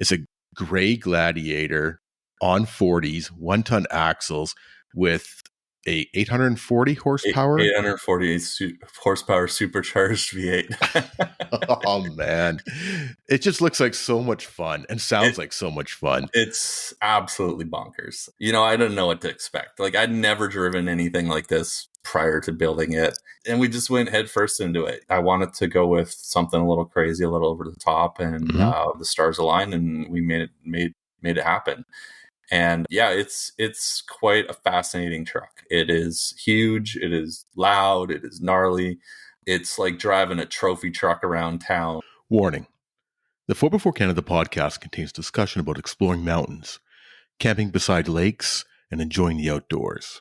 It's a gray Gladiator on 40's, 1-ton axles with a 840 horsepower. 840 horsepower supercharged V8. Oh man, it just looks like so much fun and sounds like so much fun. It's absolutely bonkers. I didn't know what to expect. Like, I'd never driven anything like this prior to building it, and we just went headfirst into it. I wanted to go with something a little crazy, a little over the top, and the stars aligned, and we made it happen. And yeah, it's quite a fascinating truck. It is huge. It is loud. It is gnarly. It's like driving a trophy truck around town. Warning. The 4x4 Canada podcast contains discussion about exploring mountains, camping beside lakes, and enjoying the outdoors.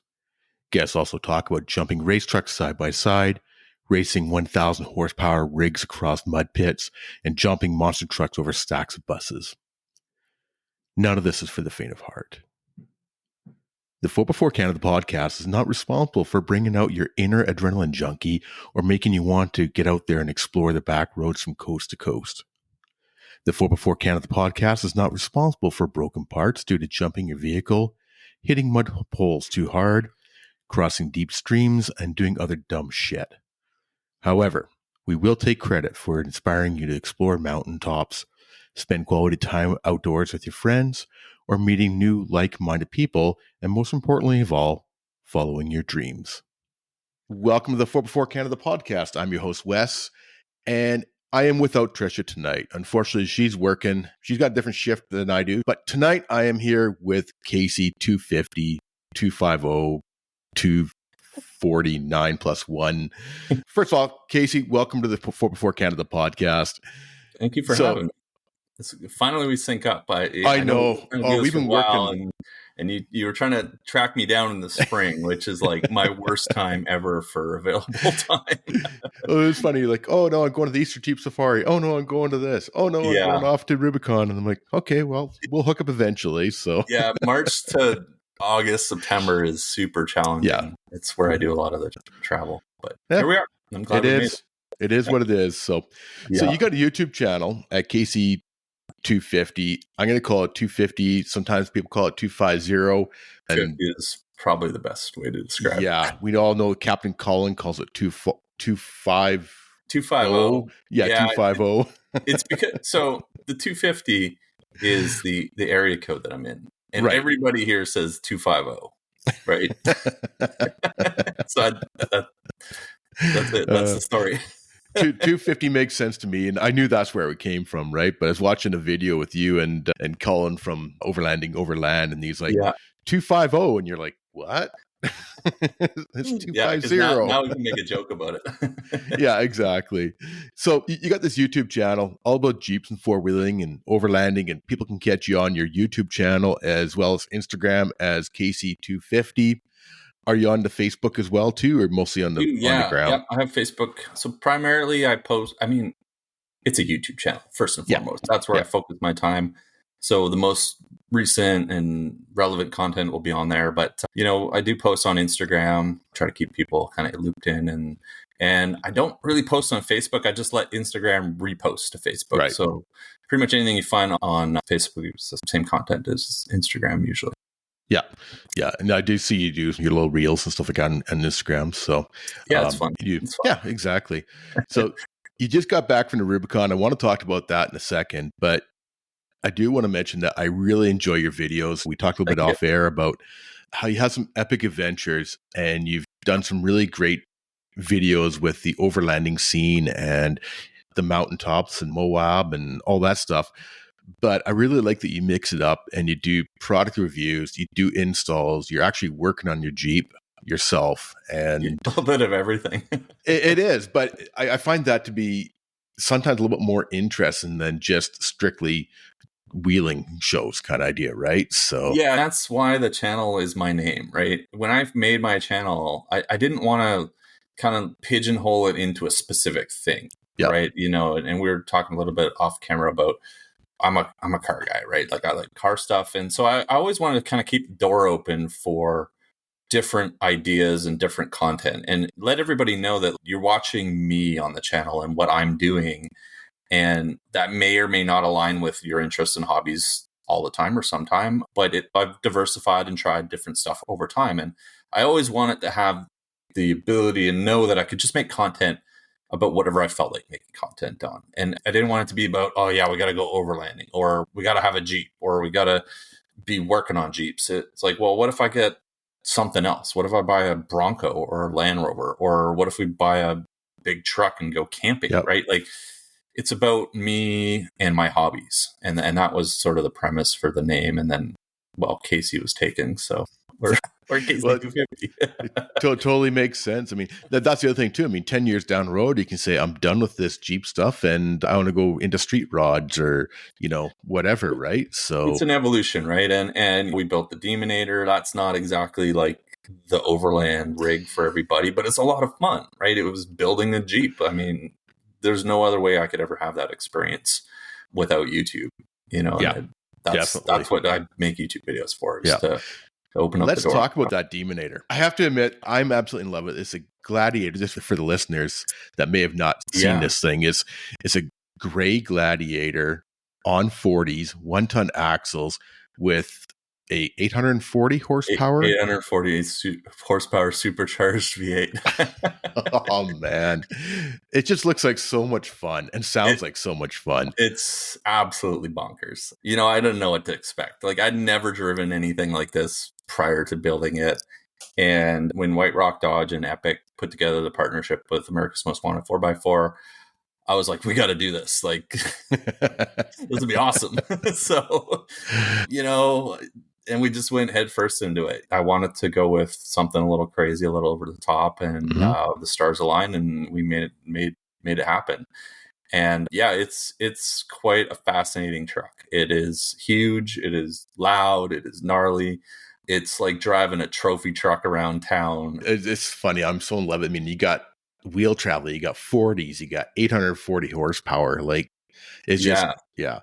Guests also talk about jumping race trucks side by side, racing 1,000 horsepower rigs across mud pits, and jumping monster trucks over stacks of buses. None of this is for the faint of heart. The 4x4 Canada podcast is not responsible for bringing out your inner adrenaline junkie or making you want to get out there and explore the back roads from coast to coast. The 4x4 Canada podcast is not responsible for broken parts due to jumping your vehicle, hitting mud holes too hard, crossing deep streams, and doing other dumb shit. However, we will take credit for inspiring you to explore mountaintops, spend quality time outdoors with your friends, or meeting new like-minded people, and most importantly of all, following your dreams. Welcome to the 4x4 Canada podcast. I'm your host, Wes, and I am without Trisha tonight. Unfortunately, she's working. She's got a different shift than I do. But tonight, I am here with Casey250, 250, 249 plus 1. First of all, Casey, welcome to the 4x4 Canada podcast. Thank you for having me. Finally, we sync up. I know. We've been working. And you were trying to track me down in the spring, which is like my worst time ever for available time. It was funny. Like, oh, no, I'm going to the Easter Jeep Safari. Oh, no, I'm going to this. Oh, no, I'm going off to Rubicon. And I'm like, okay, well, we'll hook up eventually. So yeah, March to August, September is super challenging. Yeah. It's where I do a lot of the travel. But here we are. I'm glad we made it. It is what it is. So you got a YouTube channel at Casey250. I'm going to call it 250. Sometimes people call it 250. And is probably the best way to describe it. Yeah. We all know Captain Colin calls it 250. 250. Yeah, 250. It's because, so the 250 is the area code that I'm in. And everybody here says 250, right? So that's it. That's the story. 250 makes sense to me, and I knew that's where it came from, right? But I was watching a video with you and Colin from Overland, and he's like 250, and you're like, what? It's 250. Now we can make a joke about it. Yeah, exactly. So you got this YouTube channel all about Jeeps and four-wheeling and overlanding, and people can catch you on your YouTube channel as well as Instagram as Casey250. Are you on the Facebook as well too, or mostly on the ground? Yeah, I have Facebook. So primarily I post, it's a YouTube channel first and foremost. That's where I focus my time. So the most recent and relevant content will be on there. But, I do post on Instagram, try to keep people kind of looped in. And I don't really post on Facebook. I just let Instagram repost to Facebook. Right. So pretty much anything you find on Facebook is the same content as Instagram usually. Yeah. And I do see you do your little reels and stuff like that on Instagram. So yeah, it's fun. It's fun. Yeah, exactly. So you just got back from the Rubicon. I want to talk about that in a second, but I do want to mention that I really enjoy your videos. We talked a little bit off air about how you have some epic adventures and you've done some really great videos with the overlanding scene and the mountaintops and Moab and all that stuff. But I really like that you mix it up and you do product reviews, you do installs, you're actually working on your Jeep yourself. And a little bit of everything. It is, but I find that to be sometimes a little bit more interesting than just strictly wheeling shows kind of idea, right? So yeah, that's why the channel is my name, right? When I made my channel, I didn't want to kind of pigeonhole it into a specific thing, right? And we were talking a little bit off camera about I'm a car guy, right? Like I like car stuff. And so I always wanted to kind of keep the door open for different ideas and different content and let everybody know that you're watching me on the channel and what I'm doing. And that may or may not align with your interests and hobbies all the time or sometime, but I've diversified and tried different stuff over time. And I always wanted to have the ability and know that I could just make content about whatever I felt like making content on. And I didn't want it to be about, oh yeah, we got to go overlanding, or we got to have a Jeep, or we got to be working on Jeeps. It's like, well, what if I get something else? What if I buy a Bronco or a Land Rover? Or what if we buy a big truck and go camping, right? Like, it's about me and my hobbies. And that was sort of the premise for the name. And then, well, Casey was taken. So we're Casey250. Totally makes sense. I mean, that's the other thing too. I mean, 10 years down the road, you can say, I'm done with this Jeep stuff and I want to go into street rods or, whatever, right? So it's an evolution, right? And we built the Demonator. That's not exactly like the Overland rig for everybody, but it's a lot of fun, right? It was building a Jeep. I mean, there's no other way I could ever have that experience without YouTube, That's what I make YouTube videos for, is to open up the door. Let's talk about that Demonator. I have to admit, I'm absolutely in love with it. It's a Gladiator. Just for the listeners that may have not seen this thing, it's a gray Gladiator on 40's, 1-ton axles with a 840 horsepower. 840 horsepower supercharged V8. Oh man, it just looks like so much fun and sounds like so much fun. It's absolutely bonkers. I didn't know what to expect. Like, I'd never driven anything like this prior to building it. And when White Rock Dodge and Epic put together the partnership with America's Most Wanted 4x4, I was like, we got to do this. Like, this would be awesome. So, and we just went head first into it. I wanted to go with something a little crazy, a little over the top, and the stars aligned, and we made it happen. And yeah, it's quite a fascinating truck. It is huge. It is loud. It is gnarly. It's like driving a trophy truck around town. It's funny. I'm so in love. I mean, you got wheel travel, you got 40's, you got 840 horsepower. Like, it's just, I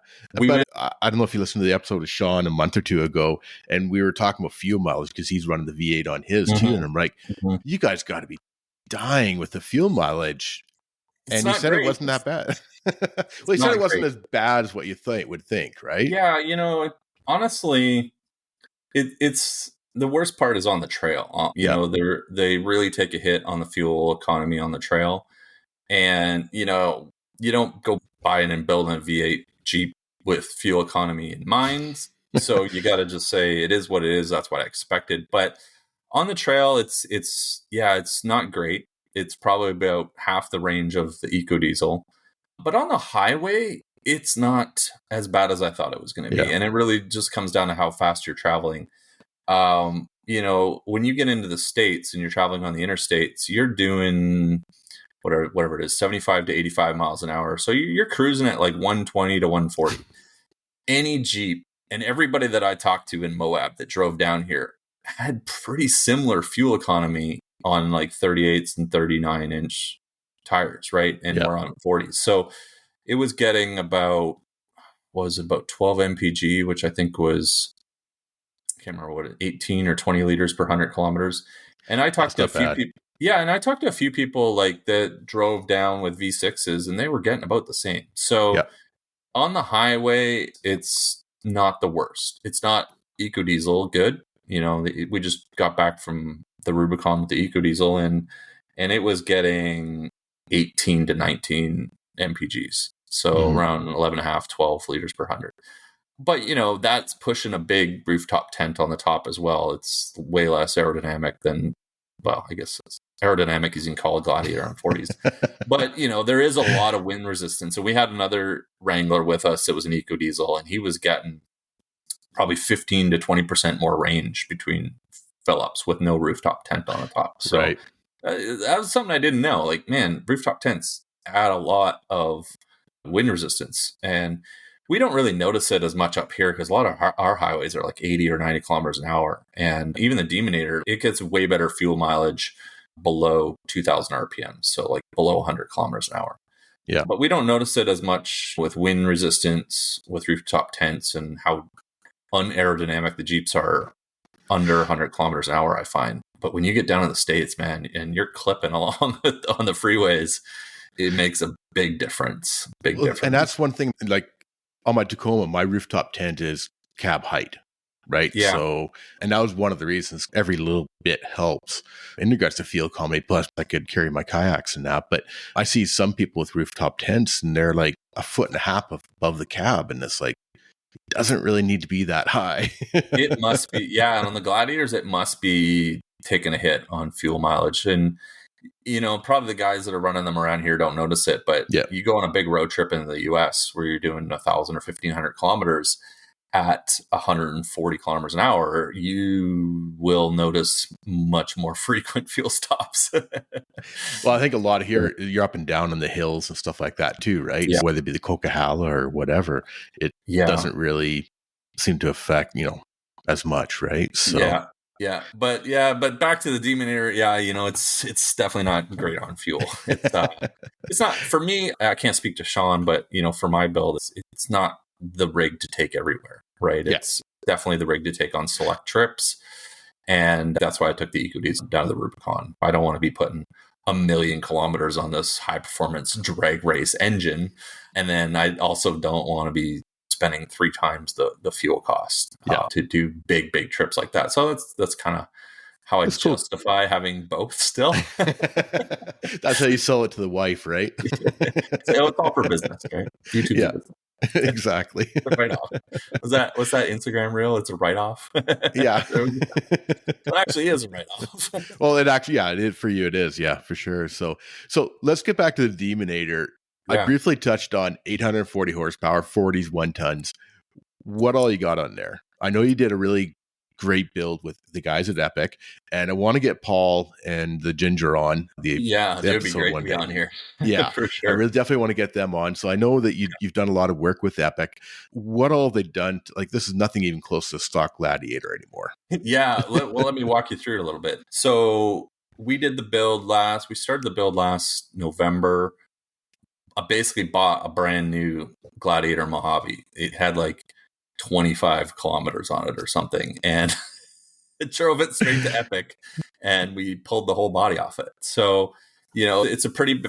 don't know if you listened to the episode of Sean a month or two ago, and we were talking about fuel mileage because he's running the V8 on his too. And I'm like, you guys got to be dying with the fuel mileage. And he said it wasn't that bad. Well, he said it wasn't as bad as what you would think, right? Yeah, honestly, it's the worst part is on the trail. They really take a hit on the fuel economy on the trail. And, you don't go buying and building a V8 Jeep with fuel economy in mind. So you got to just say it is what it is. That's what I expected. But on the trail, it's not great. It's probably about half the range of the EcoDiesel. But on the highway, it's not as bad as I thought it was going to be. And it really just comes down to how fast you're traveling. When you get into the States and you're traveling on the interstates, you're doing whatever it is, 75 to 85 miles an hour. So you're cruising at like 120 to 140. Any Jeep, and everybody that I talked to in Moab that drove down here had pretty similar fuel economy on like 38s and 39-inch tires, right? And we're on 40s. So it was getting about 12 mpg, which I think was, I can't remember 18 or 20 liters per 100 kilometers. And I talked to a few people. Yeah, and I talked to a few people like that drove down with V6s, and they were getting about the same. So on the highway, it's not the worst. It's not EcoDiesel good. We just got back from the Rubicon with the EcoDiesel, and it was getting 18 to 19 mpgs. So around 11.5, 12 liters per 100. But, that's pushing a big rooftop tent on the top as well. It's way less aerodynamic than, well, I guess aerodynamic is in call a Gladiator on 40's. But, there is a lot of wind resistance. So we had another Wrangler with us. It was an EcoDiesel, and he was getting probably 15 to 20% more range between fill-ups with no rooftop tent on the top. So that was something I didn't know. Like, man, rooftop tents add a lot of wind resistance. And we don't really notice it as much up here because a lot of our highways are like 80 or 90 kilometers an hour. And even the Demonator, it gets way better fuel mileage below 2,000 RPM. So like below 100 kilometers an hour. Yeah. But we don't notice it as much with wind resistance, with rooftop tents, and how unaerodynamic the Jeeps are under 100 kilometers an hour, I find. But when you get down in the States, man, and you're clipping along on the freeways, it makes a big difference. Big difference. And that's one thing, like on my Tacoma, my rooftop tent is cab height, right? Yeah. So, and that was one of the reasons. Every little bit helps in regards to field accommodate. Plus, I could carry my kayaks and that. But I see some people with rooftop tents, and they're like a foot and a half above the cab, and it's like, it doesn't really need to be that high. It must be, yeah. And on the Gladiators, it must be taking a hit on fuel mileage. And probably the guys that are running them around here don't notice it, but you go on a big road trip in the US where you're doing 1,000 or 1,500 kilometers at 140 kilometers an hour, you will notice much more frequent fuel stops. Well, I think a lot of here, you're up and down in the hills and stuff like that too, right? Yeah. So whether it be the Coquihalla or whatever, it doesn't really seem to affect, as much, right? So but back to the Demonator. It's definitely not great on fuel. It's not for me. I can't speak to Sean, but for my build, it's not the rig to take everywhere, right? It's definitely the rig to take on select trips, and that's why I took the EcoDiesel down to the Rubicon. I don't want to be putting 1 million kilometers on this high performance drag race engine, and then I also don't want to be spending 3 times the fuel cost to do big trips like that. So that's kind of how I justify having both still. That's how you sell it to the wife, right? It's all for business, right? YouTube. Yeah, exactly. Right off. What's that Instagram reel? It's a write-off. Yeah. It actually is a write-off. Well, it actually, for you, it is. Yeah, for sure. So let's get back to the Demonator. I briefly touched on 840 horsepower, 40's 1 tons. What all you got on there? I know you did a really great build with the guys at Epic, and I want to get Paul and the Ginger on. They would be great to be on here. Yeah, for sure. I really definitely want to get them on. So I know that you've done a lot of work with Epic. What all have they done? This is nothing even close to stock Gladiator anymore. Yeah, let me walk you through it a little bit. So we started the build last November. I basically bought a brand new Gladiator Mojave. It had 25 kilometers on it or something, and it drove it straight to Epic, and we pulled the whole body off it. So, it's a pretty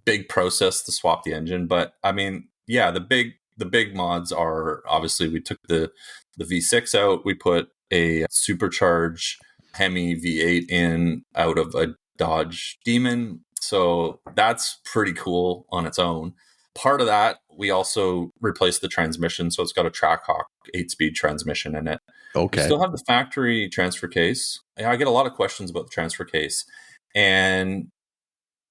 big process to swap the engine. But I mean, the big mods are obviously we took the V6 out, we put a supercharged Hemi V8 in out of a Dodge Demon. So that's pretty cool on its own. Part of that, we also replaced the transmission. So it's got a Trackhawk 8-speed transmission in it. Okay. We still have the factory transfer case. I get a lot of questions about the transfer case. And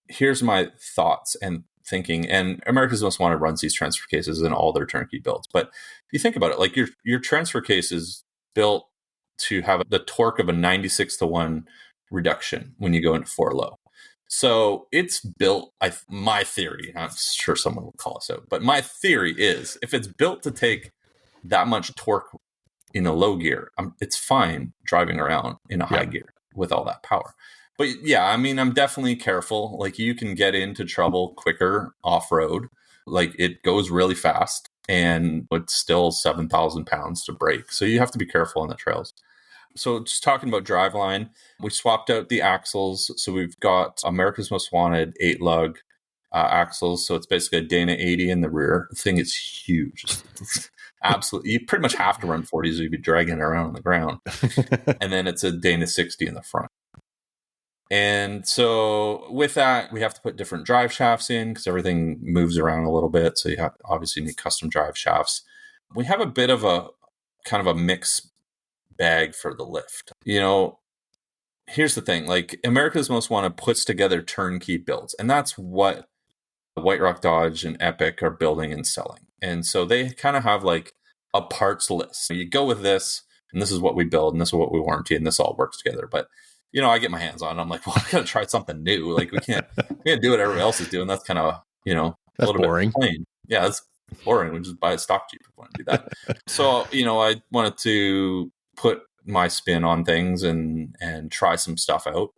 here's my thoughts and thinking. And America's Most Wanted runs these transfer cases in all their turnkey builds. But if you think about it, your transfer case is built to have the torque of a 96-to-1 reduction when you go into 4-low. So it's built, my theory, I'm sure someone will call us out, but my theory is if it's built to take that much torque in a low gear, it's fine driving around in a high gear with all that power. But I'm definitely careful. You can get into trouble quicker off-road. It goes really fast, and it's still 7,000 pounds to brake. So you have to be careful on the trails. So just talking about driveline, we swapped out the axles. So we've got America's Most Wanted 8-lug axles. So it's basically a Dana 80 in the rear. The thing is huge. Absolutely. You pretty much have to run 40s or you'd be dragging it around on the ground. And then it's a Dana 60 in the front. And so with that, we have to put different drive shafts in because everything moves around a little bit. So you obviously need custom drive shafts. We have a bit of a kind of a mix bag for the lift. Here's the thing, America's Most Wanted puts together turnkey builds, and that's what White Rock Dodge and Epic are building and selling. And so they kind of have a parts list. So you go with this, and this is what we build, and this is what we warranty, and this all works together. But I get my hands on it. I'm like, well, I gotta try something new. We can't do what everybody else is doing. That's kind of that's a little boring. Bit plain. Yeah, that's boring. We just buy a stock Jeep if we want to do that. So I wanted to put my spin on things and try some stuff out.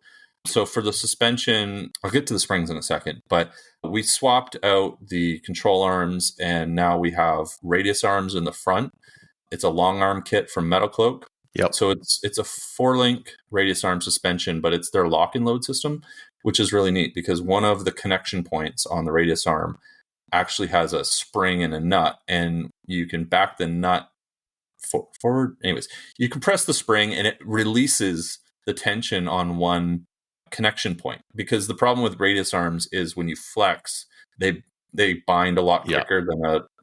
So for the suspension, I'll get to the springs in a second, but we swapped out the control arms, and now we have radius arms in the front. It's a long arm kit from Metal Cloak. Yep. So it's a 4-link radius arm suspension, but it's their lock and load system. which is really neat because one of the connection points on the radius arm actually has a spring and a nut, and you can back the nut forward. Anyways, you can press the spring and it releases the tension on one connection point, because the problem with radius arms is when you flex, they bind a lot quicker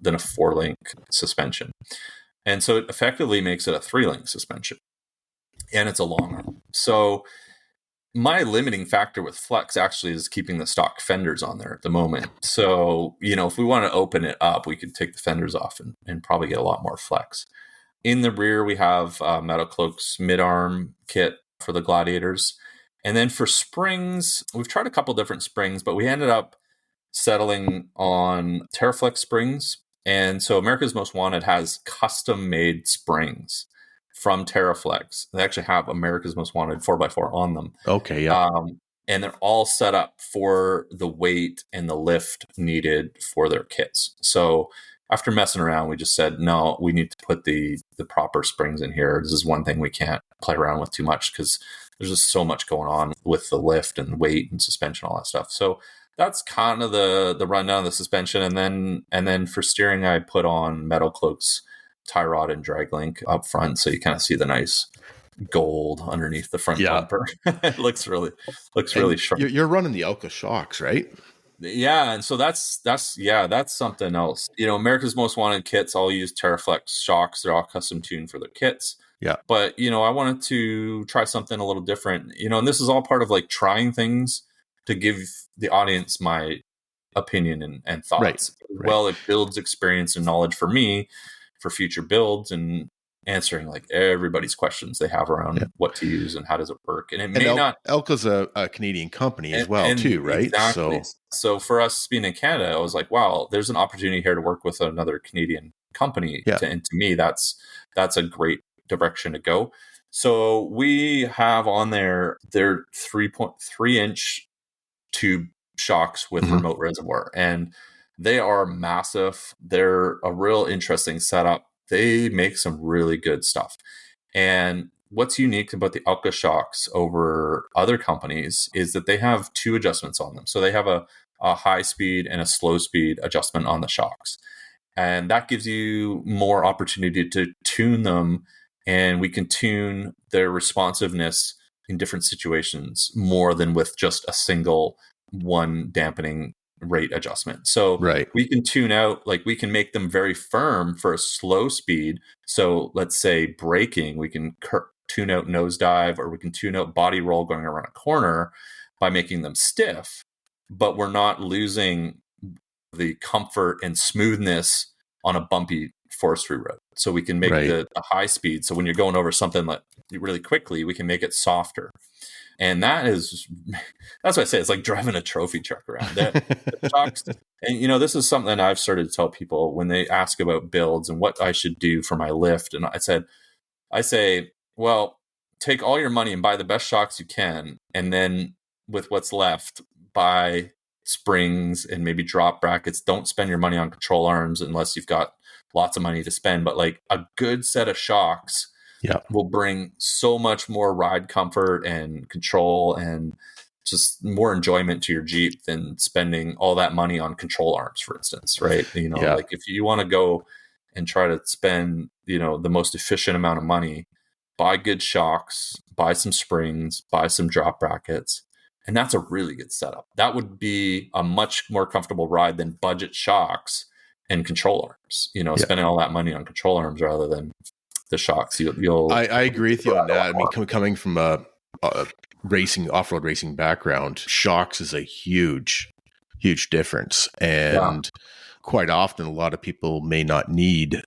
than a 4-link suspension. And so it effectively makes it a 3-link suspension. And it's a long arm. So my limiting factor with flex actually is keeping the stock fenders on there at the moment. So, if we want to open it up, we could take the fenders off and probably get a lot more flex. In the rear, we have Metal Cloak's mid-arm kit for the Gladiators. And then for springs, we've tried a couple different springs, but we ended up settling on Terraflex springs. And so America's Most Wanted has custom-made springs from Terraflex. They actually have America's Most Wanted 4x4 on them. Okay, yeah. And they're all set up for the weight and the lift needed for their kits. So after messing around, we just said, no, we need to put the proper springs in here. This is one thing we can't play around with too much because there's just so much going on with the lift and weight and suspension, all that stuff. So that's kind of the rundown of the suspension. And then for steering, I put on Metal Cloak's tie rod and drag link up front, so you kind of see the nice gold underneath the front bumper. It looks really sharp. You're running the Elka shocks, right? Yeah, and so that's something else. America's Most Wanted kits all use Terraflex shocks. They're all custom tuned for their kits. Yeah. But I wanted to try something a little different. And this is all part of like trying things to give the audience my opinion and thoughts. Right. Well, it builds experience and knowledge for me for future builds and answering like everybody's questions they have around what to use and how does it work. And Elka's a Canadian company as well, too, right? Exactly. So for us being in Canada, I was like, wow, there's an opportunity here to work with another Canadian company. Yeah. And to me, that's a great direction to go. So we have on their 3.3-inch tube shocks with remote reservoir, and they are massive. They're a real interesting setup. They make some really good stuff. And what's unique about the Elka shocks over other companies is that they have 2 adjustments on them. So they have a high speed and a slow speed adjustment on the shocks. And that gives you more opportunity to tune them. And we can tune their responsiveness in different situations more than with just a single one dampening rate adjustment. So we can tune out, like we can make them very firm for a slow speed. So let's say braking, we can tune out nosedive, or we can tune out body roll going around a corner by making them stiff, but we're not losing the comfort and smoothness on a bumpy forestry road. So we can make the high speed. So when you're going over something like really quickly, we can make it softer. And that's what I say. It's like driving a trophy truck around. The shocks, and this is something I've started to tell people when they ask about builds and what I should do for my lift. And I say, well, take all your money and buy the best shocks you can, and then with what's left, buy springs and maybe drop brackets. Don't spend your money on control arms unless you've got lots of money to spend. But like a good set of shocks will bring so much more ride comfort and control and just more enjoyment to your Jeep than spending all that money on control arms, for instance, right? Like if you want to go and try to spend, the most efficient amount of money, buy good shocks, buy some springs, buy some drop brackets. And that's a really good setup. That would be a much more comfortable ride than budget shocks and control arms, spending all that money on control arms rather than the shocks. I agree with you on that. I mean, coming from a off-road racing background, shocks is a huge difference. And quite often, a lot of people may not need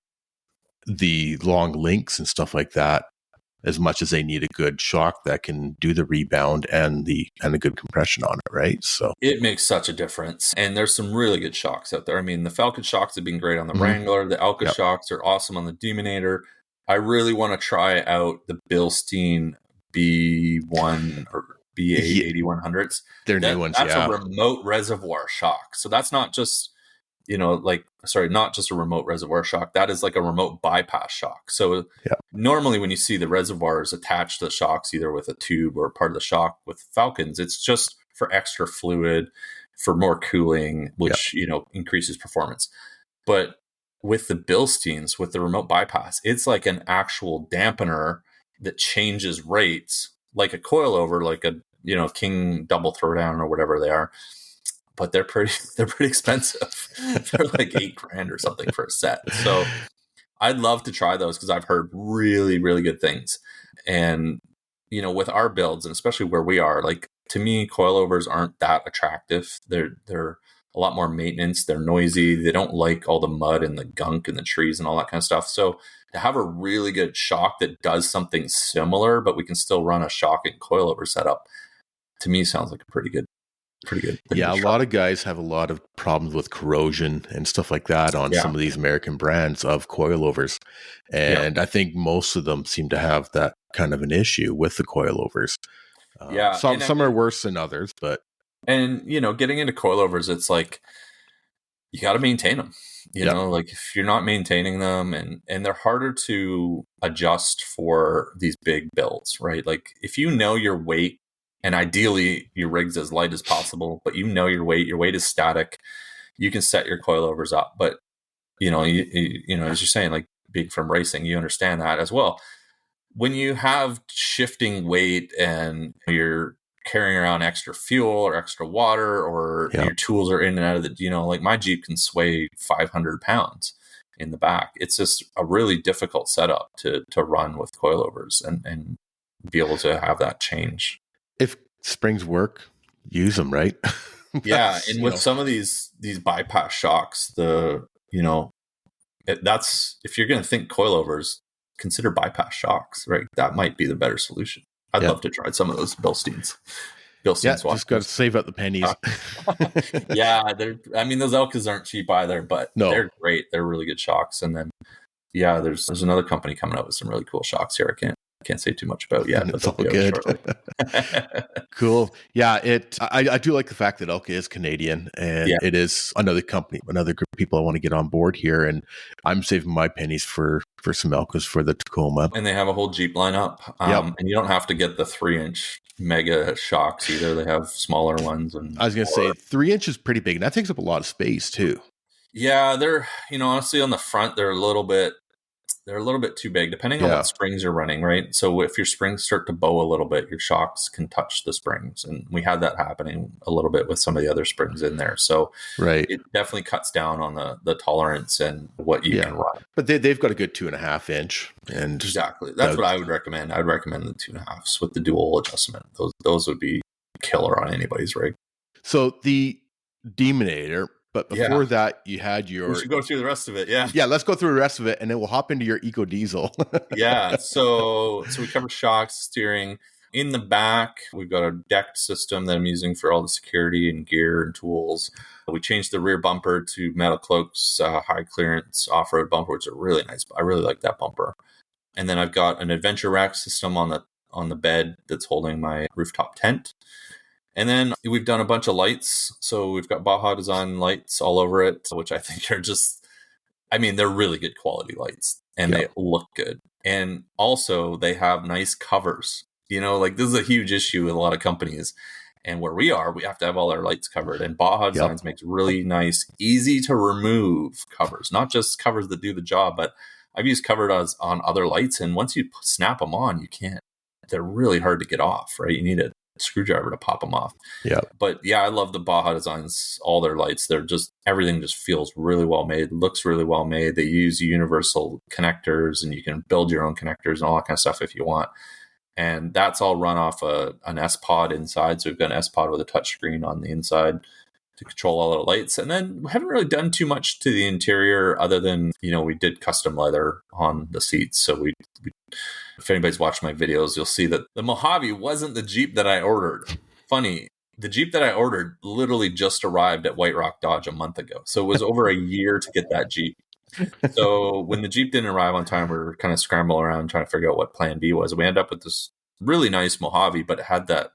the long links and stuff like that as much as they need a good shock that can do the rebound and the good compression on it, right? So it makes such a difference. And there's some really good shocks out there. I mean, the Falcon shocks have been great on the Wrangler. The Elka shocks are awesome on the Demonator. I really want to try out the Bilstein B1 or BA 8100s. They're new ones, That's a remote reservoir shock. So that's not just, not just a remote reservoir shock. That is like a remote bypass shock. So normally when you see the reservoirs attached to the shocks, either with a tube or part of the shock with Falcons, it's just for extra fluid, for more cooling, which, increases performance. But with the Bilsteins, with the remote bypass, it's like an actual dampener that changes rates, like a coilover, like a, King double throwdown or whatever they are. But they're pretty expensive. They're like $8,000 or something for a set. So I'd love to try those because I've heard really, really good things. And, with our builds, and especially where we are, like, to me, coilovers aren't that attractive. They're a lot more maintenance. They're noisy. They don't like all the mud and the gunk and the trees and all that kind of stuff. So to have a really good shock that does something similar, but we can still run a shock and coilover setup, to me sounds like a pretty good. Yeah, a lot of guys have a lot of problems with corrosion and stuff like that on some of these American brands of coilovers. And I think most of them seem to have that kind of an issue with the coilovers. Some are worse than others, but. And, getting into coilovers, it's like, you got to maintain them, like if you're not maintaining them, and they're harder to adjust for these big builds, right? Like if your weight, and ideally your rig's as light as possible, but your weight is static, you can set your coilovers up. But, you as you're saying, like being from racing, you understand that as well. When you have shifting weight and you're carrying around extra fuel or extra water, or your tools are in and out of the, like my Jeep can sway 500 pounds in the back. It's just a really difficult setup to run with coilovers and be able to have that change. If springs work, use them, right? And with some of these bypass shocks, that's, if you're going to think coilovers, consider bypass shocks, right? That might be the better solution. I'd love to try some of those Bilsteins. Just got to save up the pennies. Those Elkas aren't cheap either, but they're great. They're really good shocks. And then, there's another company coming out with some really cool shocks here. I can't say too much about yet. It's all good. Cool. Yeah, I do like the fact that Elka is Canadian, and it is another company, another group of people I want to get on board here, and I'm saving my pennies for some Elkas for the Tacoma. And they have a whole Jeep lineup, and you don't have to get the 3-inch mega shocks either. They have smaller ones. And I was going to say 3-inch is pretty big, and that takes up a lot of space too. Yeah, they're honestly on the front they're a little bit too big, depending on what springs you're running, right? So if your springs start to bow a little bit, your shocks can touch the springs. And we had that happening a little bit with some of the other springs in there. So it definitely cuts down on the tolerance and what you can run. But they've got a good 2.5 inch. And exactly. That's what I would recommend. I'd recommend the 2.5s with the dual adjustment. Those would be killer on anybody's rig. So the Demonator. But before that, you had your... We should go through the rest of it, Yeah, let's go through the rest of it, and then we'll hop into your EcoDiesel. So we covered shocks, steering. In the back, we've got a decked system that I'm using for all the security and gear and tools. We changed the rear bumper to metal cloaks, high clearance off-road bumper, which is really nice. I really like that bumper. And then I've got an adventure rack system on the bed that's holding my rooftop tent. And then we've done a bunch of lights. So we've got Baja Design lights all over it, which I think are just, they're really good quality lights and they look good. And also they have nice covers. This is a huge issue with a lot of companies. And where we are, we have to have all our lights covered. And Baja Designs makes really nice, easy to remove covers, not just covers that do the job, but I've used covers on other lights. And once you snap them on, they're really hard to get off, right? You need a screwdriver to pop them off. But I love the Baja Designs, all their lights. Everything just feels really well made, looks really well made. They use universal connectors, and you can build your own connectors and all that kind of stuff if you want. And that's all run off an S-Pod inside. So we've got an S-Pod with a touch screen on the inside to control all our lights. And then we haven't really done too much to the interior other than, we did custom leather on the seats. So we if anybody's watched my videos, you'll see that the Mojave wasn't the Jeep that I ordered. Funny, the Jeep that I ordered literally just arrived at White Rock Dodge a month ago. So it was over a year to get that Jeep. So when the Jeep didn't arrive on time, we were kind of scrambling around trying to figure out what plan B was. We ended up with this really nice Mojave, but it had the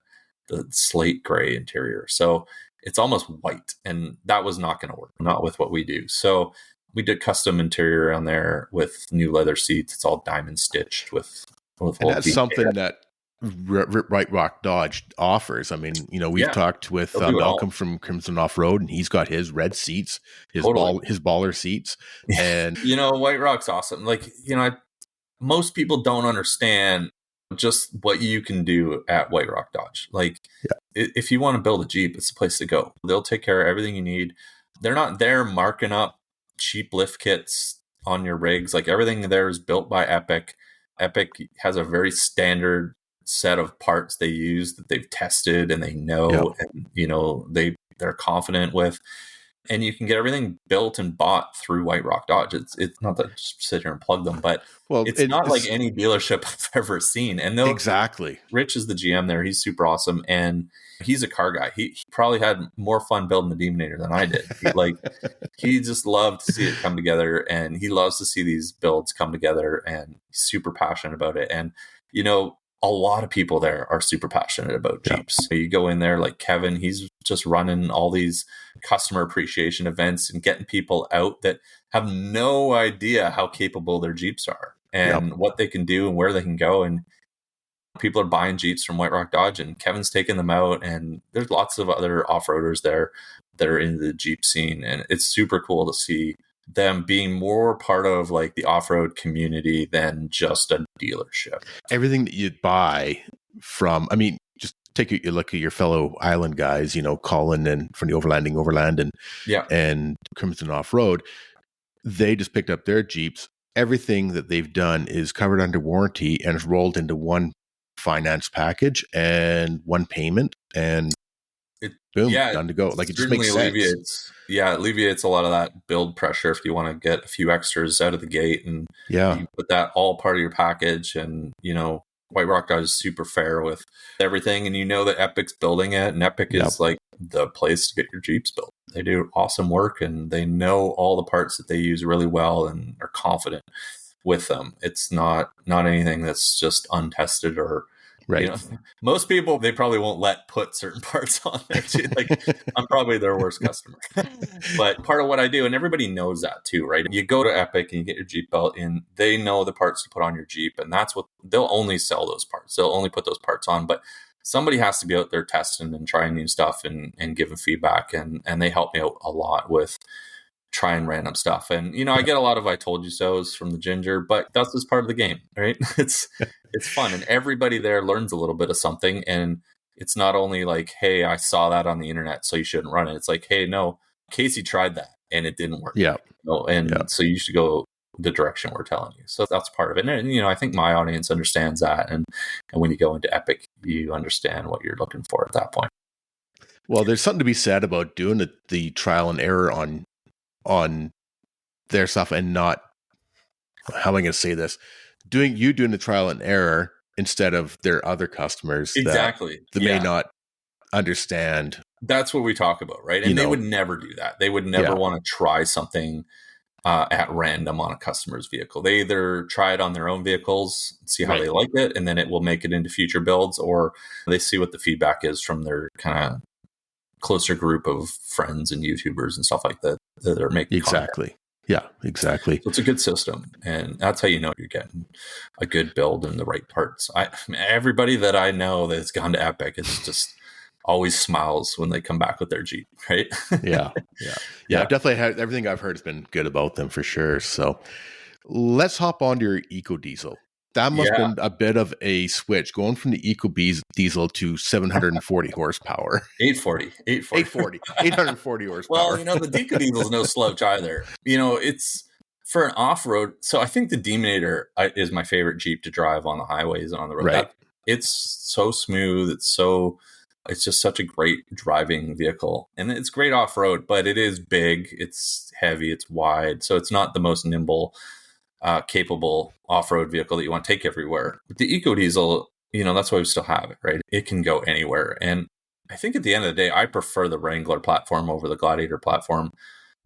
slate gray interior. So it's almost white, and that was not going to work, not with what we do. So we did custom interior on there with new leather seats. It's all diamond stitched with and that's something that Right Rock Dodge offers. I mean, we've Yeah, talked with they'll do it Malcolm all. from Crimson Off Road, and he's got his red seats, Totally. his baller seats, and White Rock's awesome. Like, most people don't understand just what you can do at White Rock Dodge. Like, yeah, if you want to build a Jeep, it's the place to go. They'll take care of everything you need. They're not there marking up cheap lift kits on your rigs. Like, everything there is built by Epic. Epic has a very standard set of parts they use that they've tested and they know, yeah. and they're confident with. And you can get everything built and bought through White Rock Dodge. It's not that just sit here and plug them, but Well, it's not like any dealership I've ever seen. And exactly. Rich is the GM there. He's super awesome, and he's a car guy. He probably had more fun building the Demonator than I did. He just loved to see it come together, and he loves to see these builds come together, and he's super passionate about it. And a lot of people there are super passionate about Jeeps. You go in there, like Kevin, he's just running all these customer appreciation events and getting people out that have no idea how capable their Jeeps are and what they can do and where they can go. And people are buying Jeeps from White Rock Dodge, and Kevin's taking them out. And there's lots of other off-roaders there that are in the Jeep scene. And it's super cool to see them being more part of like the off-road community than just a dealership. Everything that you buy from, I mean, just take a look at your fellow island guys, Colin and from the Overland and Crimson Off Road. They just picked up their Jeeps. Everything that they've done is covered under warranty and is rolled into one finance package and one payment, and boom, done to go. Like, it just makes sense. It alleviates a lot of that build pressure if you want to get a few extras out of the gate, and you put that all part of your package. And White Rock Dodge is super fair with everything, and that Epic's building it, and Epic is like the place to get your Jeeps built. They do awesome work, and they know all the parts that they use really well and are confident with them. It's not anything that's just untested or right. Most people, they probably won't put certain parts on there too. Like, I'm probably their worst customer. But part of what I do, and everybody knows that too, right? You go to Epic and you get your Jeep built, and they know the parts to put on your Jeep, and that's what they'll only sell those parts. They'll only put those parts on, but somebody has to be out there testing and trying new stuff and giving feedback, and they help me out a lot with trying random stuff. And I get a lot of I told you so's from the Ginger, but that's just part of the game, right? It's fun, and everybody there learns a little bit of something. And it's not only like, hey, I saw that on the internet, so you shouldn't run it. It's like, hey, no, Casey tried that and it didn't work. So you should go the direction we're telling you. So that's part of it. And I think my audience understands that, and when you go into Epic, you understand what you're looking for at that point. Well, there's something to be said about doing the trial and error on their stuff, and not, how am I going to say this, doing the trial and error instead of their other customers that may not understand. That's what we talk about, right? And they would never do that. They would never want to try something at random on a customer's vehicle. They either try it on their own vehicles, see how they like it, and then it will make it into future builds, or they see what the feedback is from their kind of closer group of friends and YouTubers and stuff like that that are making exactly content. Yeah, exactly. So it's a good system, and that's how you're getting a good build and the right parts. Everybody that I know that's gone to Epic is just always smiles when they come back with their Jeep, right? Yeah. Definitely, everything I've heard has been good about them for sure. So let's hop on to your EcoDiesel. That must have been a bit of a switch, going from the EcoDiesel to 740 horsepower. 840 horsepower. Well, the EcoDiesel is no slouch either. It's for an off-road. So I think the Demonator is my favorite Jeep to drive on the highways and on the road. Right. It's so smooth. It's just such a great driving vehicle, and it's great off-road, but it is big, it's heavy, it's wide. So it's not the most nimble, capable off-road vehicle that you want to take everywhere. But the EcoDiesel, that's why we still have it, right? It can go anywhere. And I think at the end of the day, I prefer the Wrangler platform over the Gladiator platform.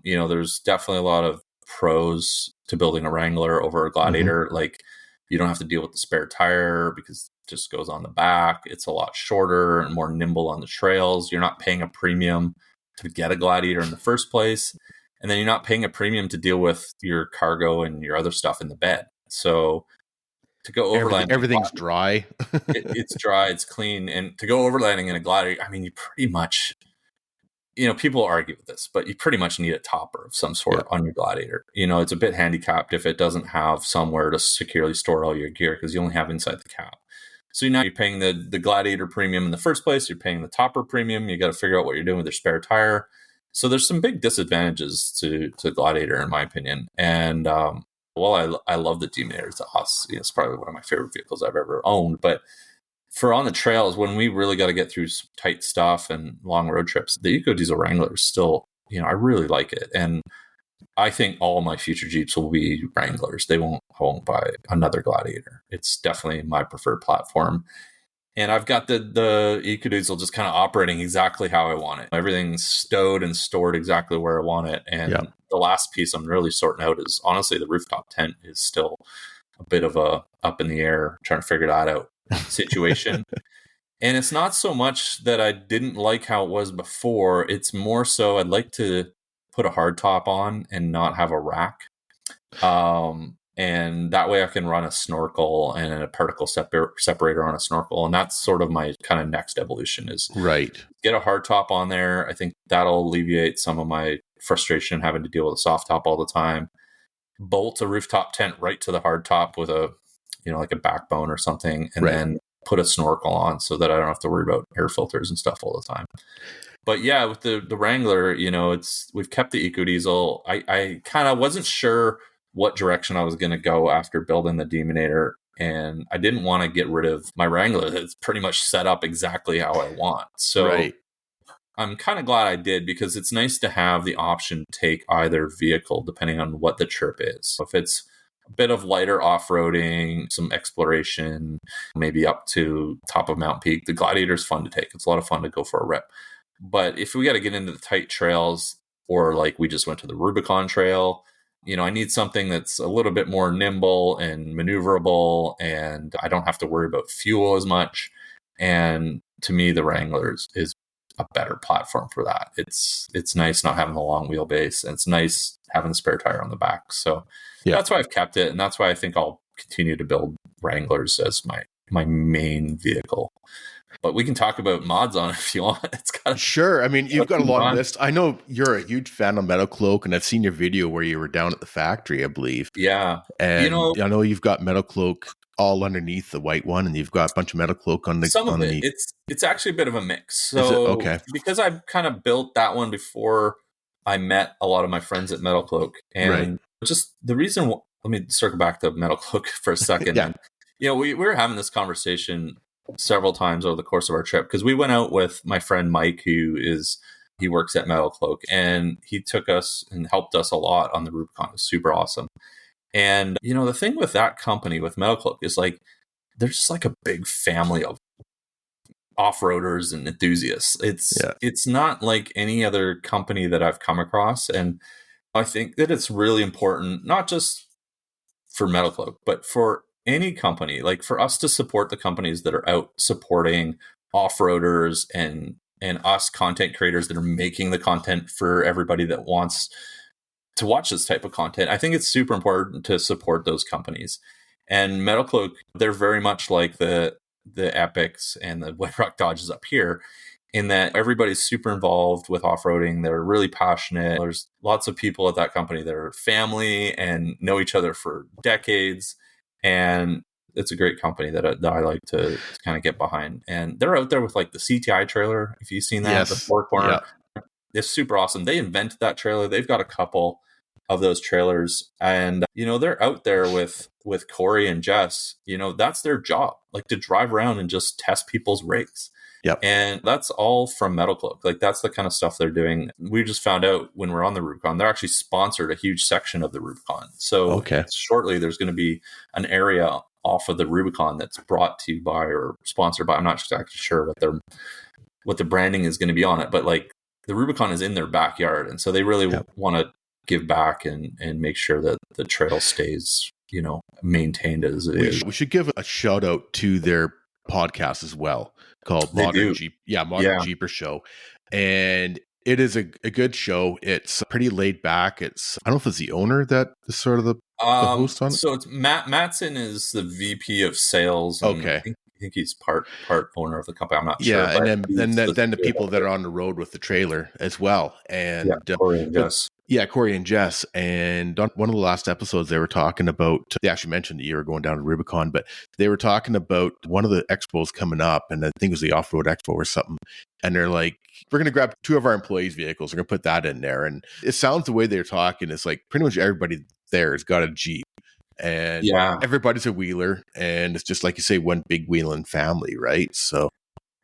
There's definitely a lot of pros to building a Wrangler over a Gladiator. Mm-hmm. Like, you don't have to deal with the spare tire because it just goes on the back. It's a lot shorter and more nimble on the trails. You're not paying a premium to get a Gladiator in the first place. And then you're not paying a premium to deal with your cargo and your other stuff in the bed. So to go overland. Everything's dry. It's dry, it's clean. And to go overlanding in a Gladiator, I mean, you pretty much, people argue with this, but you pretty much need a topper of some sort on your Gladiator. It's a bit handicapped if it doesn't have somewhere to securely store all your gear, because you only have inside the cab. So now you're paying the Gladiator premium in the first place. You're paying the topper premium. You got to figure out what you're doing with your spare tire. So there's some big disadvantages to Gladiator, in my opinion. And while I love the Demonator, it's probably one of my favorite vehicles I've ever owned. But for on the trails, when we really got to get through some tight stuff and long road trips, the EcoDiesel Wrangler is still, I really like it. And I think all my future Jeeps will be Wranglers. I won't buy another Gladiator. It's definitely my preferred platform. And I've got the EcoDiesel just kind of operating exactly how I want it. Everything's stowed and stored exactly where I want it. And the last piece I'm really sorting out is, honestly, the rooftop tent is still a bit of a up in the air, trying to figure that out situation. And it's not so much that I didn't like how it was before. It's more so I'd like to put a hard top on and not have a rack. And that way I can run a snorkel and a particle separator on a snorkel. And that's sort of my kind of next evolution, is get a hard top on there. I think that'll alleviate some of my frustration having to deal with a soft top all the time. Bolt a rooftop tent right to the hard top with a, like a backbone or something, and then put a snorkel on so that I don't have to worry about air filters and stuff all the time. But yeah, with the Wrangler, we've kept the EcoDiesel. I kind of wasn't sure what direction I was going to go after building the Demonator, and I didn't want to get rid of my Wrangler that's pretty much set up exactly how I want. So I'm kind of glad I did, because it's nice to have the option to take either vehicle depending on what the trip is. If it's a bit of lighter off-roading, some exploration, maybe up to top of Mount Peak, the Gladiator is fun to take. It's a lot of fun to go for a rip. But if we got to get into the tight trails, or like we just went to the Rubicon trail, I need something that's a little bit more nimble and maneuverable, and I don't have to worry about fuel as much. And to me, the Wrangler is a better platform for that. It's nice not having the long wheelbase, and it's nice having the spare tire on the back. So that's why I've kept it, and that's why I think I'll continue to build Wranglers as my main vehicle. But we can talk about mods on it if you want. Sure. I mean, you've got a long list. I know you're a huge fan of Metal Cloak, and I've seen your video where you were down at the factory, I believe. Yeah. And I know you've got Metal Cloak all underneath the white one, and you've got a bunch of Metal Cloak on the... Some of it. It's actually a bit of a mix. So because I kind of built that one before I met a lot of my friends at Metal Cloak. And just the reason... Let me circle back to Metal Cloak for a second. And, we were having this conversation several times over the course of our trip, because we went out with my friend Mike, he works at Metal Cloak, and he took us and helped us a lot on the Rubicon. It was super awesome. And the thing with that company, with Metal Cloak, is like they're just like a big family of off-roaders and enthusiasts. It's not like any other company that I've come across, and I think that it's really important, not just for Metal Cloak, but for any company, like for us to support the companies that are out supporting off-roaders and us content creators that are making the content for everybody that wants to watch this type of content. I think it's super important to support those companies. And Metal Cloak, they're very much like the Epics and the White Rock Dodges up here, in that everybody's super involved with off-roading. They're really passionate. There's lots of people at that company that are family and know each other for decades. And it's a great company that I like to kind of get behind. And they're out there with like the CTI trailer. If you've seen that, the four corner, it's super awesome. They invented that trailer. They've got a couple of those trailers, and they're out there with Corey and Jess. That's their job, like to drive around and just test people's rigs. And that's all from Metal Cloak. Like that's the kind of stuff they're doing. We just found out when we're on the Rubicon, they're actually sponsored a huge section of the Rubicon. So shortly there's going to be an area off of the Rubicon that's brought to you by or sponsored by, I'm not exactly sure what the branding is going to be on it, but like the Rubicon is in their backyard. And so they really want to give back and make sure that the trail stays, maintained as it is. We should give a shout out to their podcast as well, called Modern Jeep, Modern Jeeper Show. And It is a good show. It's pretty laid back. I don't know if it's the owner that is sort of the host on it. So it's Mattson is the VP of sales. And Okay. I think he's part owner of the company. I'm not Yeah, sure. and then the people that are on the road with the trailer as well. And Corey and Jess. Yeah, Corey and Jess. And on one of the last episodes, they were talking about, they actually mentioned that you were going down to Rubicon, but they were talking about one of the expos coming up, and I think it was the Off-Road Expo or something. And they're like, we're going to grab 2 of our employees' vehicles. We're going to put that in there. And it sounds the way they're talking, it's like pretty much everybody there has got a Jeep. And everybody's a wheeler. And it's just like you say, one big wheeling family, right? So.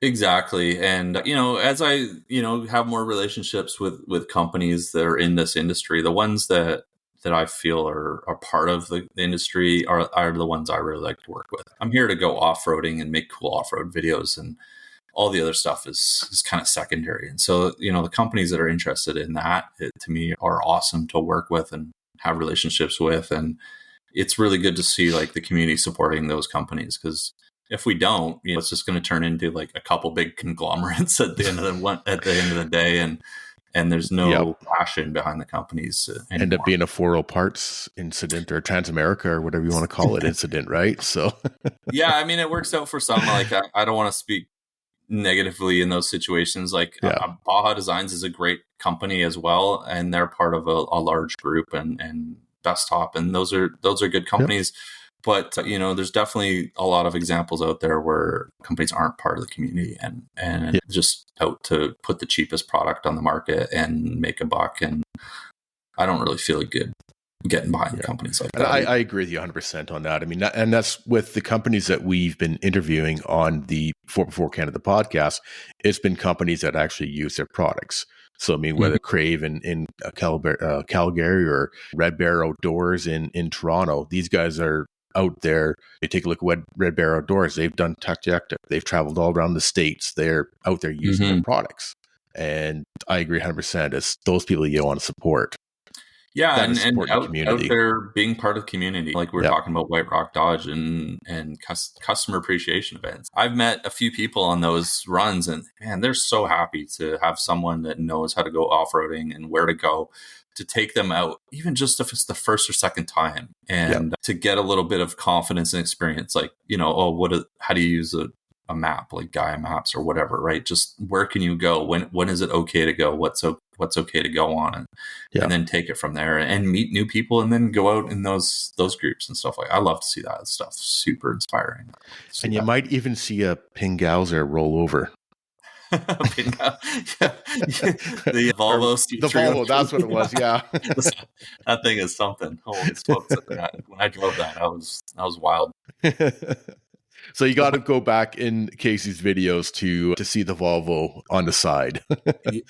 Exactly. And, as I, have more relationships with companies that are in this industry, the ones that I feel are part of the industry are the ones I really like to work with. I'm here to go off-roading and make cool off-road videos, and all the other stuff is kind of secondary. And so, the companies that are interested in that, to me, are awesome to work with and have relationships with. And it's really good to see like the community supporting those companies, because if we don't, it's just going to turn into like a couple big conglomerates at the end of the day, and there's no passion behind the companies anymore. End up being a 4.0 parts incident or Transamerica or whatever you want to call it incident, right? So yeah, I mean, it works out for some. Like I don't want to speak negatively in those situations. Like Baja Designs is a great company as well, and they're part of a large group, and Desktop, and those are good companies. But, there's definitely a lot of examples out there where companies aren't part of the community and just out to put the cheapest product on the market and make a buck. And I don't really feel good getting behind companies like that. I agree with you 100% on that. I mean, and that's with the companies that we've been interviewing on the 4x4 Canada podcast. It's been companies that actually use their products. So, I mean, whether Crave in Calgary or Red Bear Outdoors in Toronto, these guys are out there. They take a look at Red Bear Outdoors. They've done Tactic. They've traveled all around the States. They're out there using their products. And I agree 100%. It's those people you want to support. Yeah, and out there being part of the community. Like we were talking about White Rock Dodge and customer appreciation events. I've met a few people on those runs, and man, they're so happy to have someone that knows how to go off-roading and where to go to take them out, even just if it's the first or second time, and to get a little bit of confidence and experience. Like, how do you use a map, like Gaia Maps or whatever, right? Just where can you go? When is it okay to go? What's okay to go on, and then take it from there and meet new people, and then go out in those groups and stuff. Like, I love to see that stuff. Super inspiring. And you might even see a Pinghauser roll over. The Volvo C3. The Volvo, that's what it was. Yeah. That thing is something. Holy smokes. When I drove that was wild. So you got to go back in Casey's videos to see the Volvo on the side.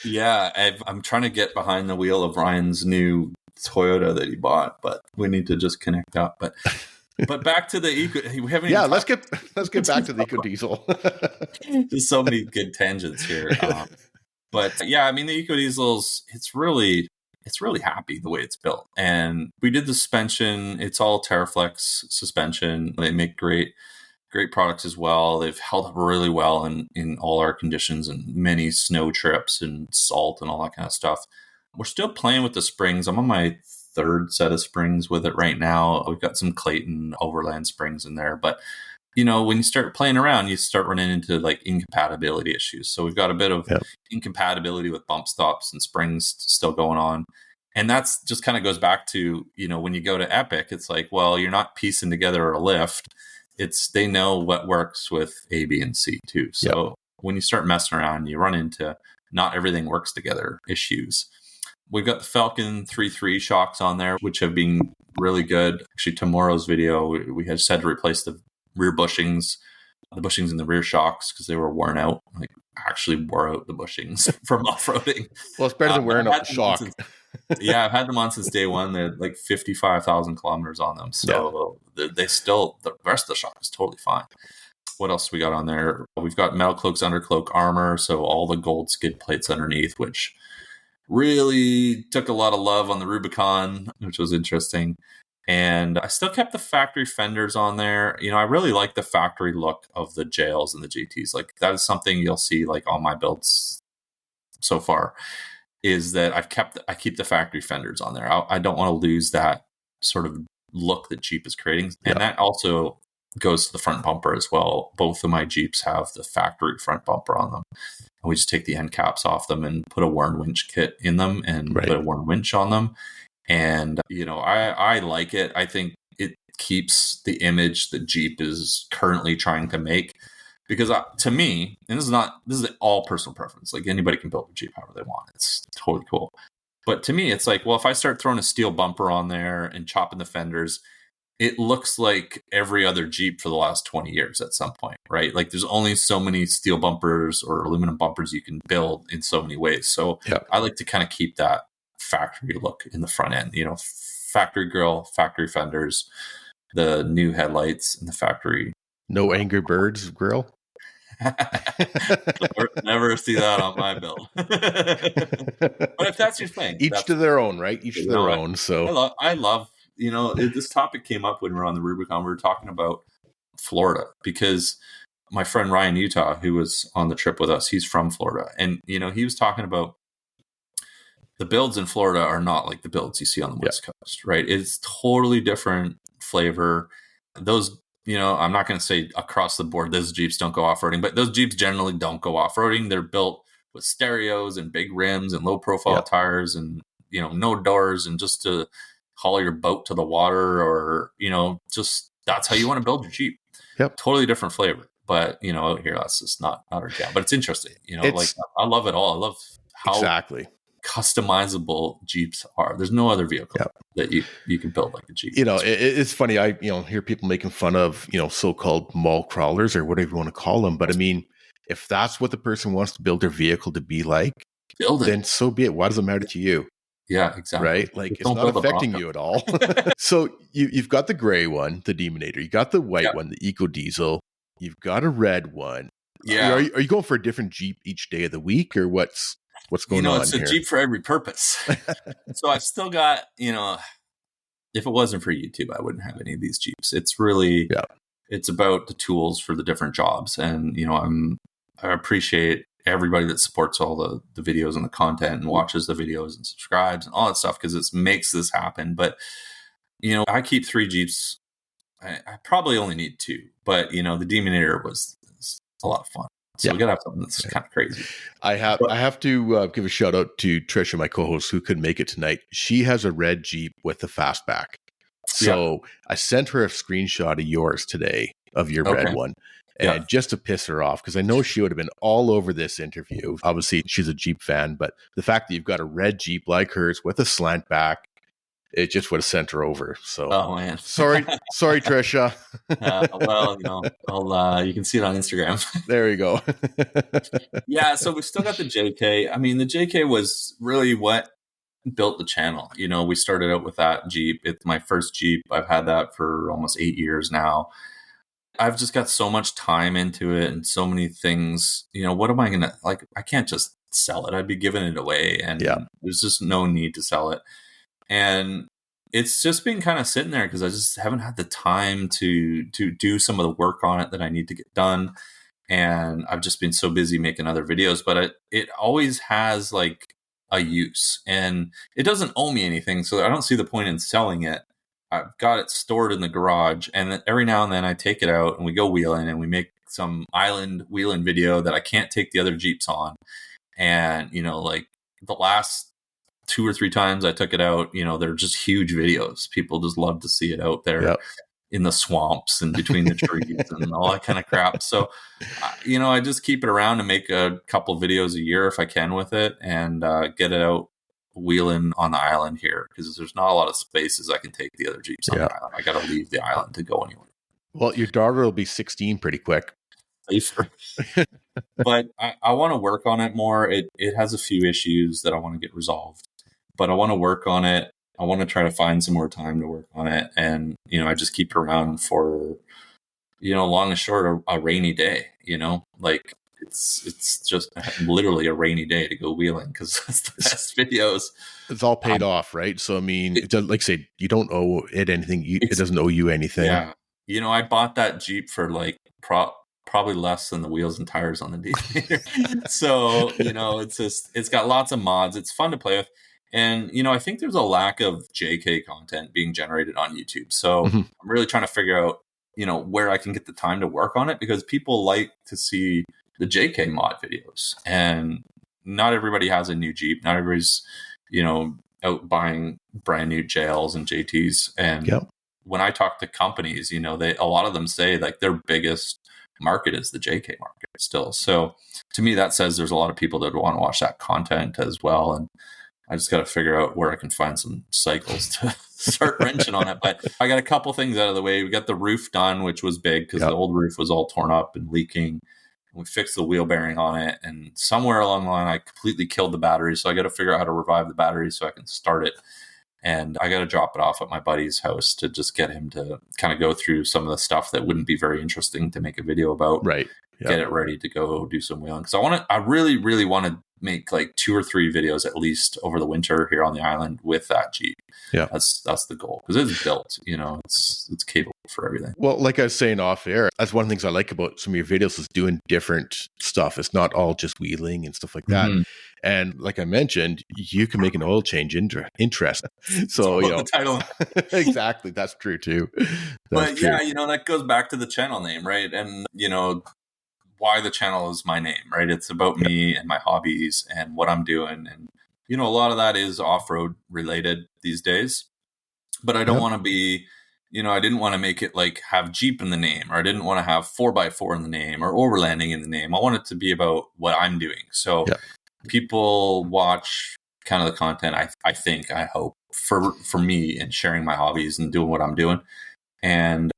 Yeah, I'm trying to get behind the wheel of Ryan's new Toyota that he bought, but we need to just connect up. But back to the Eco. We haven't. Yeah, let's get back to the EcoDiesel. There's so many good tangents here. But yeah, I mean, the EcoDiesels, it's really happy the way it's built. And we did the suspension. It's all Terraflex suspension. They make great products as well. They've held up really well in all our conditions and many snow trips and salt and all that kind of stuff. We're still playing with the springs. I'm on my 3rd set of springs with it right now. We've got some Clayton Overland springs in there, but when you start playing around, you start running into like incompatibility issues. So we've got a bit of incompatibility with bump stops and springs still going on. And that's just kind of goes back to, when you go to Epic, it's like, well, you're not piecing together a lift. They know what works with A, B, and C too. So when you start messing around, you run into not everything works together issues. We've got the Falcon 3.3 shocks on there, which have been really good. Actually, tomorrow's video, we had to replace the rear bushings, the bushings in the rear shocks because they were worn out. Like, actually wore out the bushings from off-roading. Well, it's better than wearing out the shock. I've had them on since day one. They had like 55,000 kilometers on them. So they still, the rest of the shock is totally fine. What else we got on there? We've got metal cloaks, undercloak armor. So all the gold skid plates underneath, which really took a lot of love on the Rubicon, which was interesting. And I still kept the factory fenders on there. I really like the factory look of the JLs and the GTs. Like, that is something you'll see like on my builds so far. is that I keep the factory fenders on there. I don't want to lose that sort of look that Jeep is creating. And that also goes to the front bumper as well. Both of my Jeeps have the factory front bumper on them. And we just take the end caps off them and put a Warn winch kit in them and put a Warn winch on them. And, I like it. I think it keeps the image that Jeep is currently trying to make. Because to me, and this is all personal preference. Like anybody can build a Jeep however they want. It's totally cool. But to me, it's like, well, if I start throwing a steel bumper on there and chopping the fenders, it looks like every other Jeep for the last 20 years at some point, right? Like there's only so many steel bumpers or aluminum bumpers you can build in so many ways. So I like to kind of keep that factory look in the front end, factory grille, factory fenders, the new headlights in the factory. No Angry Birds grill? Never see that on my build. But if that's your thing, each to their own, right? Each to their own. So I love this topic came up when we were on the Rubicon. We were talking about Florida because my friend Ryan Utah, who was on the trip with us, he's from Florida, and he was talking about the builds in Florida are not like the builds you see on the West Coast, right? It's totally different flavor. Those I'm not going to say across the board those Jeeps don't go off-roading, but those Jeeps generally don't go off-roading. They're built with stereos and big rims and low-profile tires and, no doors, and just to haul your boat to the water or, just that's how you want to build your Jeep. Yep. Totally different flavor. But, out here, that's just not our jam. But it's interesting. I love it all. I love how customizable Jeeps are. There's no other vehicle that you can build like a Jeep. It's funny. I hear people making fun of so-called mall crawlers or whatever you want to call them. But I mean, if that's what the person wants to build their vehicle to be like, then so be it. Why does it matter to you? Yeah, exactly. Right? Like it's not affecting you at all. So you've got the gray one, the Demonator. You got the white one, the EcoDiesel. You've got a red one. Yeah. Are you going for a different Jeep each day of the week, or what's going on? It's a here? Jeep for every purpose. So I've still got, if it wasn't for YouTube, I wouldn't have any of these Jeeps. It's really, it's about the tools for the different jobs. And, I appreciate everybody that supports all the videos and the content and watches the videos and subscribes and all that stuff, because it makes this happen. But, I keep 3 Jeeps. I probably only need 2, but, the Demonator was a lot of fun. So we got to have something that's kind of crazy. I have to give a shout out to Trisha, my co-host, who couldn't make it tonight. She has a red Jeep with the fastback. So I sent her a screenshot of yours today, of your red one. And just to piss her off, because I know she would have been all over this interview. Obviously, she's a Jeep fan, but the fact that you've got a red Jeep like hers with a slant back, it just would have sent her over. So, oh man, sorry, Trisha. You can see it on Instagram. There you go. So we still got the JK. I mean, the JK was really what built the channel. We started out with that Jeep. It's my first Jeep. I've had that for almost 8 years now. I've just got so much time into it and so many things. What am I going to, I can't just sell it. I'd be giving it away. And there's just no need to sell it. And it's just been kind of sitting there because I just haven't had the time to do some of the work on it that I need to get done. And I've just been so busy making other videos, but it always has like a use, and it doesn't owe me anything. So I don't see the point in selling it. I've got it stored in the garage, and then every now and then I take it out and we go wheeling and we make some island wheeling video that I can't take the other Jeeps on. And, the last 2 or 3 times I took it out, they're just huge videos. People just love to see it out there in the swamps and between the trees and all that kind of crap. So, I just keep it around and make a couple videos a year if I can with it, and get it out wheeling on the island here, because there's not a lot of spaces I can take the other Jeeps on the island. I got to leave the island to go anywhere. Well, your daughter will be 16 pretty quick. But I want to work on it more. It has a few issues that I want to get resolved, but I want to work on it. I want to try to find some more time to work on it. And, I just keep it around for, long and short, a rainy day, it's just literally a rainy day to go wheeling, because that's the best videos. It's all paid off, right? So, I mean, it doesn't, like say, you don't owe it anything. It doesn't owe you anything. Yeah. I bought that Jeep for probably less than the wheels and tires on the Demonator. So, it's got lots of mods. It's fun to play with. And, I think there's a lack of JK content being generated on YouTube. So I'm really trying to figure out, where I can get the time to work on it, because people like to see the JK mod videos, and not everybody has a new Jeep. Not everybody's, out buying brand new JLs and JTs. And when I talk to companies, a lot of them say like their biggest market is the JK market still. So to me, that says there's a lot of people that want to watch that content as well. And I just got to figure out where I can find some cycles to start wrenching on it. But I got a couple things out of the way. We got the roof done, which was big because the old roof was all torn up and leaking. We fixed the wheel bearing on it, and somewhere along the line, I completely killed the battery. So I got to figure out how to revive the battery so I can start it. And I got to drop it off at my buddy's house to just get him to kind of go through some of the stuff that wouldn't be very interesting to make a video about. Right. Get it ready to go do some wheeling. Because I really, really want to make like 2 or 3 videos at least over the winter here on the island with that Jeep. Yeah. That's the goal, because it's built, it's capable for everything. Well, like I was saying off air, that's one of the things I like about some of your videos is doing different stuff. It's not all just wheeling and stuff like that. And like I mentioned, you can make an oil change interesting. So, the title. Exactly. That's true too. But yeah, that goes back to the channel name, right? And, why the channel is my name, right? It's about me and my hobbies and what I'm doing. And, a lot of that is off-road related these days, but I don't want to be, I didn't want to make it like have Jeep in the name, or I didn't want to have 4x4 in the name or overlanding in the name. I want it to be about what I'm doing. So people watch kind of the content, I hope for me and sharing my hobbies and doing what I'm doing. And,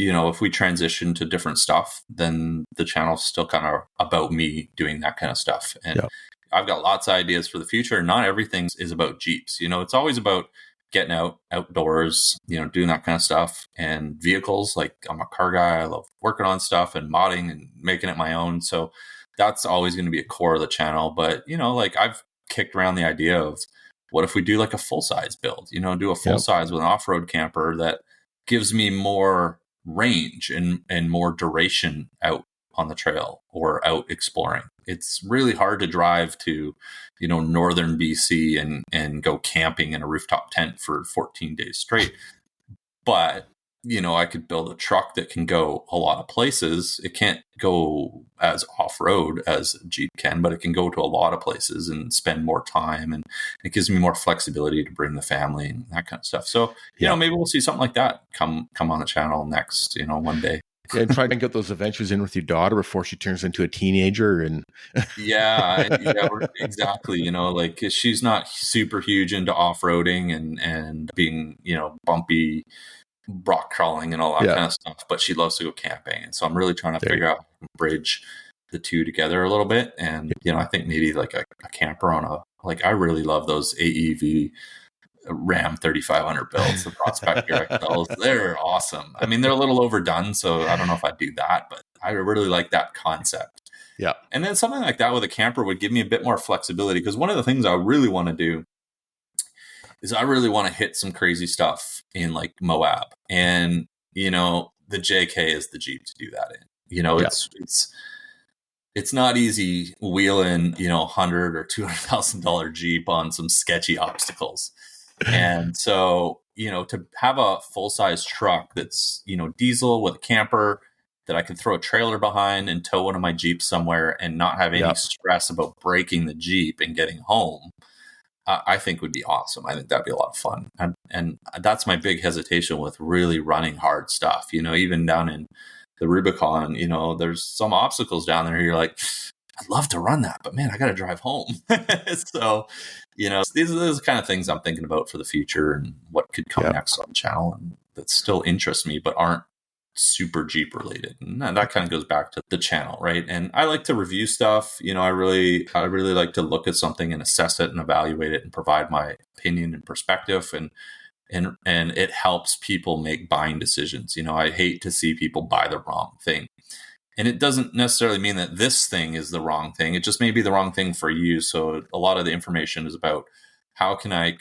if we transition to different stuff, then the channel's still kind of about me doing that kind of stuff. And I've got lots of ideas for the future. Not everything is about Jeeps. It's always about getting outdoors, doing that kind of stuff, and vehicles. Like, I'm a car guy. I love working on stuff and modding and making it my own. So that's always going to be a core of the channel. But, I've kicked around the idea of what if we do like a full size build, do a full size with an off-road camper that gives me more range and more duration out on the trail or out exploring. It's really hard to drive to, northern BC and go camping in a rooftop tent for 14 days straight. But, I could build a truck that can go a lot of places. It can't go as off-road as a Jeep can, but it can go to a lot of places and spend more time. And it gives me more flexibility to bring the family and that kind of stuff. So, maybe we'll see something like that come on the channel next, one day. And try and get those adventures in with your daughter before she turns into a teenager. And exactly. Like, she's not super huge into off-roading and being, bumpy rock crawling and all that kind of stuff, but she loves to go camping. And so I'm really trying to figure out how to bridge the two together a little bit. And, I think maybe like a camper on I really love those AEV Ram 3500 builds, the Prospector XLs. They're awesome. I mean, they're a little overdone, so I don't know if I'd do that, but I really like that concept. Yeah. And then something like that with a camper would give me a bit more flexibility, because one of the things I really want to do is I really want to hit some crazy stuff in like Moab. And, the JK is the Jeep to do that in. It's not easy wheeling, $100,000 or $200,000 Jeep on some sketchy obstacles. And so, to have a full-size truck that's, diesel with a camper that I can throw a trailer behind and tow one of my Jeeps somewhere and not have any stress about breaking the Jeep and getting home, I think would be awesome. I think that'd be a lot of fun. And that's my big hesitation with really running hard stuff. Even down in the Rubicon, there's some obstacles down there. You're like, I'd love to run that, but man, I got to drive home. So, these are the kind of things I'm thinking about for the future and what could come next on the channel, and that still interest me, but aren't super Jeep related. And that kind of goes back to the channel, right? And I like to review stuff. I really like to look at something and assess it and evaluate it and provide my opinion and perspective. And it helps people make buying decisions. I hate to see people buy the wrong thing. And it doesn't necessarily mean that this thing is the wrong thing. It just may be the wrong thing for you. So a lot of the information is about how can I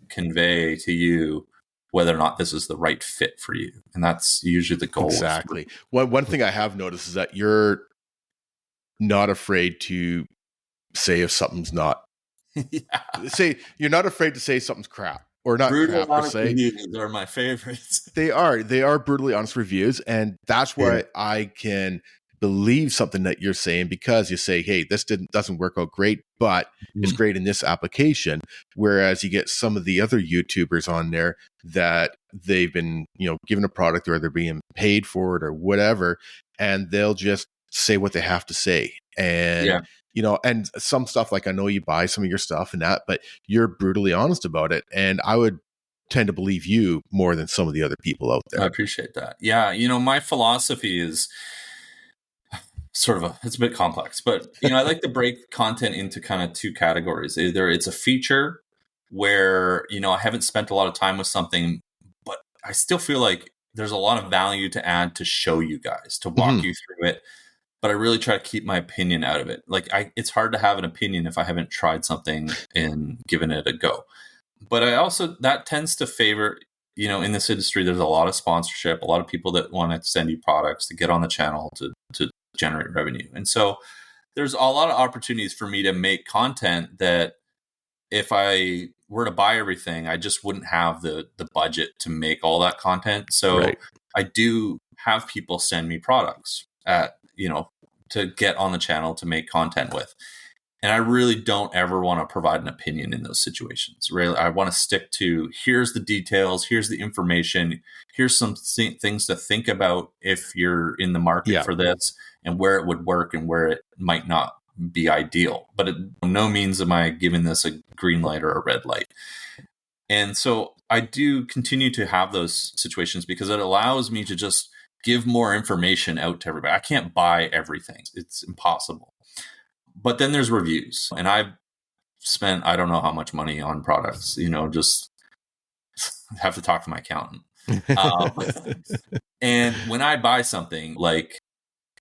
convey to you whether or not this is the right fit for you. And that's usually the goal. Exactly. One thing I have noticed is that you're not afraid to say if something's not. Say you're not afraid to say something's crap or not. Brutal crap honest reviews are my favorites. They are brutally honest reviews, and that's why I can believe something that you're saying, because you say, hey, this doesn't work out great, but it's great in this application. Whereas you get some of the other YouTubers on there that they've been, given a product, or they're being paid for it or whatever, and they'll just say what they have to say. And and some stuff, like, I know you buy some of your stuff and that, but you're brutally honest about it. And I would tend to believe you more than some of the other people out there. I appreciate that. Yeah. My philosophy is it's a bit complex, but I like to break content into kind of two categories. Either it's a feature where, I haven't spent a lot of time with something, but I still feel like there's a lot of value to add to show you guys, to walk you through it. But I really try to keep my opinion out of it. Like, it's hard to have an opinion if I haven't tried something and given it a go. But that tends to favor, in this industry, there's a lot of sponsorship, a lot of people that want to send you products to get on the channel to generate revenue. And so there's a lot of opportunities for me to make content that if I were to buy everything, I just wouldn't have the budget to make all that content. So I do have people send me products to get on the channel to make content with. And I really don't ever want to provide an opinion in those situations. Really, I want to stick to, here's the details, here's the information, here's some things to think about if you're in the market for this, and where it would work and where it might not be ideal. But by no means am I giving this a green light or a red light. And so I do continue to have those situations because it allows me to just give more information out to everybody. I can't buy everything. It's impossible. But then there's reviews, and I've spent, I don't know how much money on products, just have to talk to my accountant. And when I buy something, like,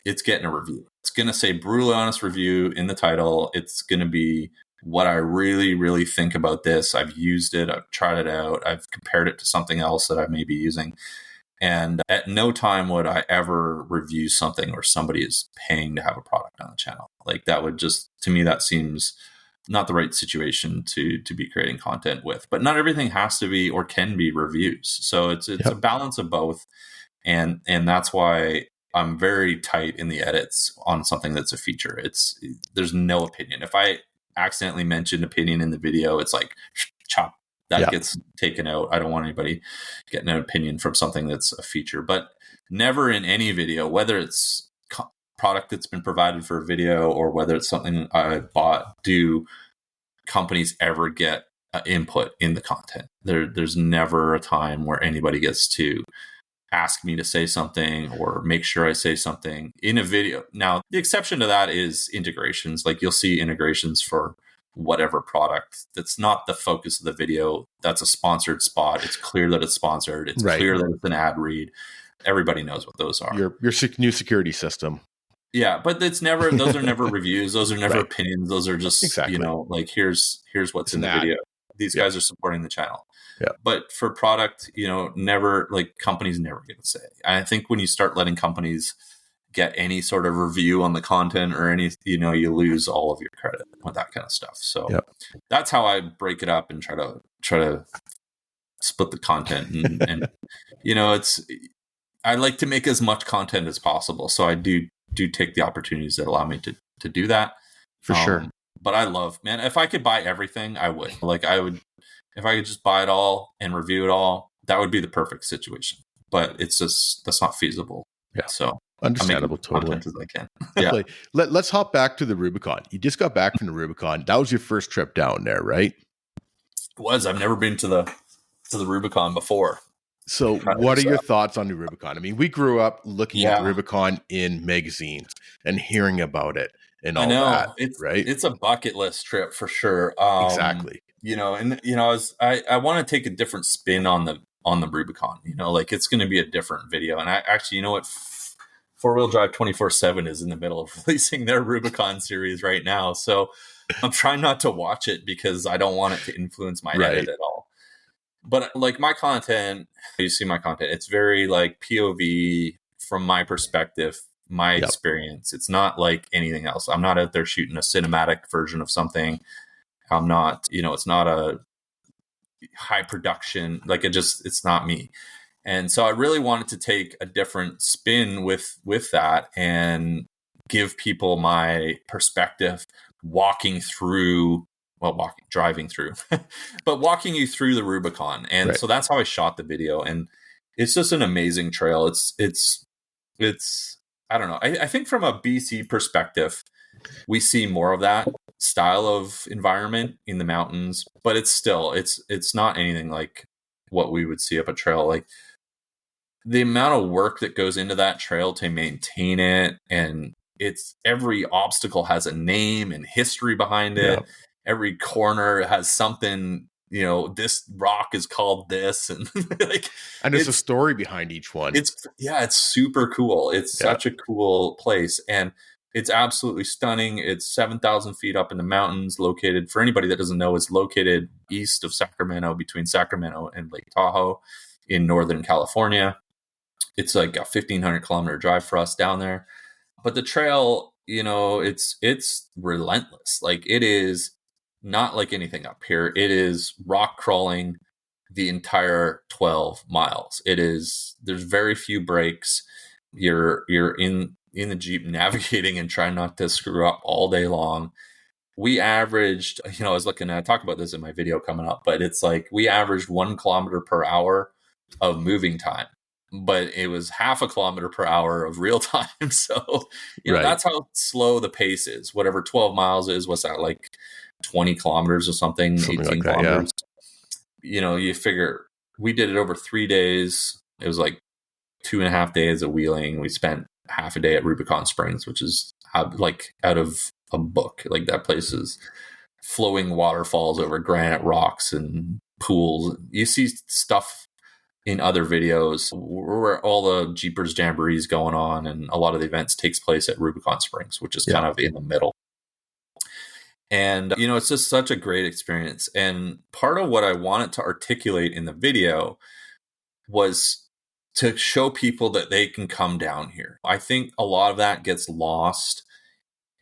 it's getting a review. It's going to say brutally honest review in the title. It's going to be what I really, really think about this. I've used it. I've tried it out. I've compared it to something else that I may be using. And at no time would I ever review something where somebody is paying to have a product on the channel. Like, that would just, to me, that seems not the right situation to be creating content with. But not everything has to be or can be reviews. So it's a balance of both. And that's why I'm very tight in the edits on something that's a feature. There's no opinion. If I accidentally mention opinion in the video, it's like chop. That gets taken out. I don't want anybody getting an opinion from something that's a feature. But never in any video, whether it's product that's been provided for a video or whether it's something I bought, do companies ever get input in the content. There's never a time where anybody gets to ask me to say something or make sure I say something in a video. Now, the exception to that is integrations. Like, you'll see integrations for whatever product that's not the focus of the video. That's a sponsored spot. It's clear that it's sponsored. It's clear that it's an ad read. Everybody knows what those are. Your new security system. Yeah, but those are never reviews. Those are never opinions. Those are just, like, here's what's in the video. These guys are supporting the channel. Yeah. But for product, never, like, companies never get a say. I think when you start letting companies get any sort of review on the content or any, you lose all of your credit with that kind of stuff. So that's how I break it up and try to split the content. And I like to make as much content as possible. So I do take the opportunities that allow me to do that. For sure. But I love, man, if I could buy everything, I would. Like, if I could just buy it all and review it all, that would be the perfect situation. But it's just, that's not feasible. Yeah. So understandable, totally. As I can. Definitely. Yeah. Let's hop back to the Rubicon. You just got back from the Rubicon. That was your first trip down there, right? It was. I've never been to the Rubicon before. So what are your thoughts on the Rubicon? I mean, we grew up looking at the Rubicon in magazines and hearing about it and all that, right? It's a bucket list trip for sure. Exactly. I want to take a different spin on the Rubicon, like, it's going to be a different video. And I actually, what, 4-Wheel Drive 24/7 is in the middle of releasing their Rubicon series right now. So I'm trying not to watch it because I don't want it to influence my edit at all. But like my content, you see my content, it's very like POV from my perspective, my experience. It's not like anything else. I'm not out there shooting a cinematic version of something. I'm not, it's not a high production, like it's not me. And so I really wanted to take a different spin with that and give people my perspective driving through, but walking you through the Rubicon. And so that's how I shot the video. And it's just an amazing trail. It's I don't know. I think from a BC perspective, we see more of that style of environment in the mountains, but it's not anything like what we would see up a trail. Like the amount of work that goes into that trail to maintain it, and every obstacle has a name and history behind it. Every corner has something, this rock is called this, and and there's a story behind each one. It's super cool. It's such a cool place, and it's absolutely stunning. It's 7,000 feet up in the mountains, located, for anybody that doesn't know, it's located east of Sacramento, between Sacramento and Lake Tahoe in Northern California. It's like a 1,500 kilometer drive for us down there. But the trail, it's relentless. Like it is not like anything up here. It is rock crawling the entire 12 miles. There's very few breaks. You're in the Jeep navigating and trying not to screw up all day long. We averaged, I was looking at, talk about this in my video coming up, but it's like we averaged 1 kilometer per hour of moving time, but it was half a kilometer per hour of real time. So, that's how slow the pace is. Whatever 12 miles is, what's that, like 20 kilometers or something 18 like kilometers. You figure we did it over 3 days. It was like 2.5 days of wheeling. We spent half a day at Rubicon Springs, which is like out of a book. Like that place is flowing waterfalls over granite rocks and pools. You see stuff in other videos where all the Jeepers Jamborees going on, and a lot of the events takes place at Rubicon Springs, which is kind of in the middle. And, it's just such a great experience. And part of what I wanted to articulate in the video was to show people that they can come down here. I think a lot of that gets lost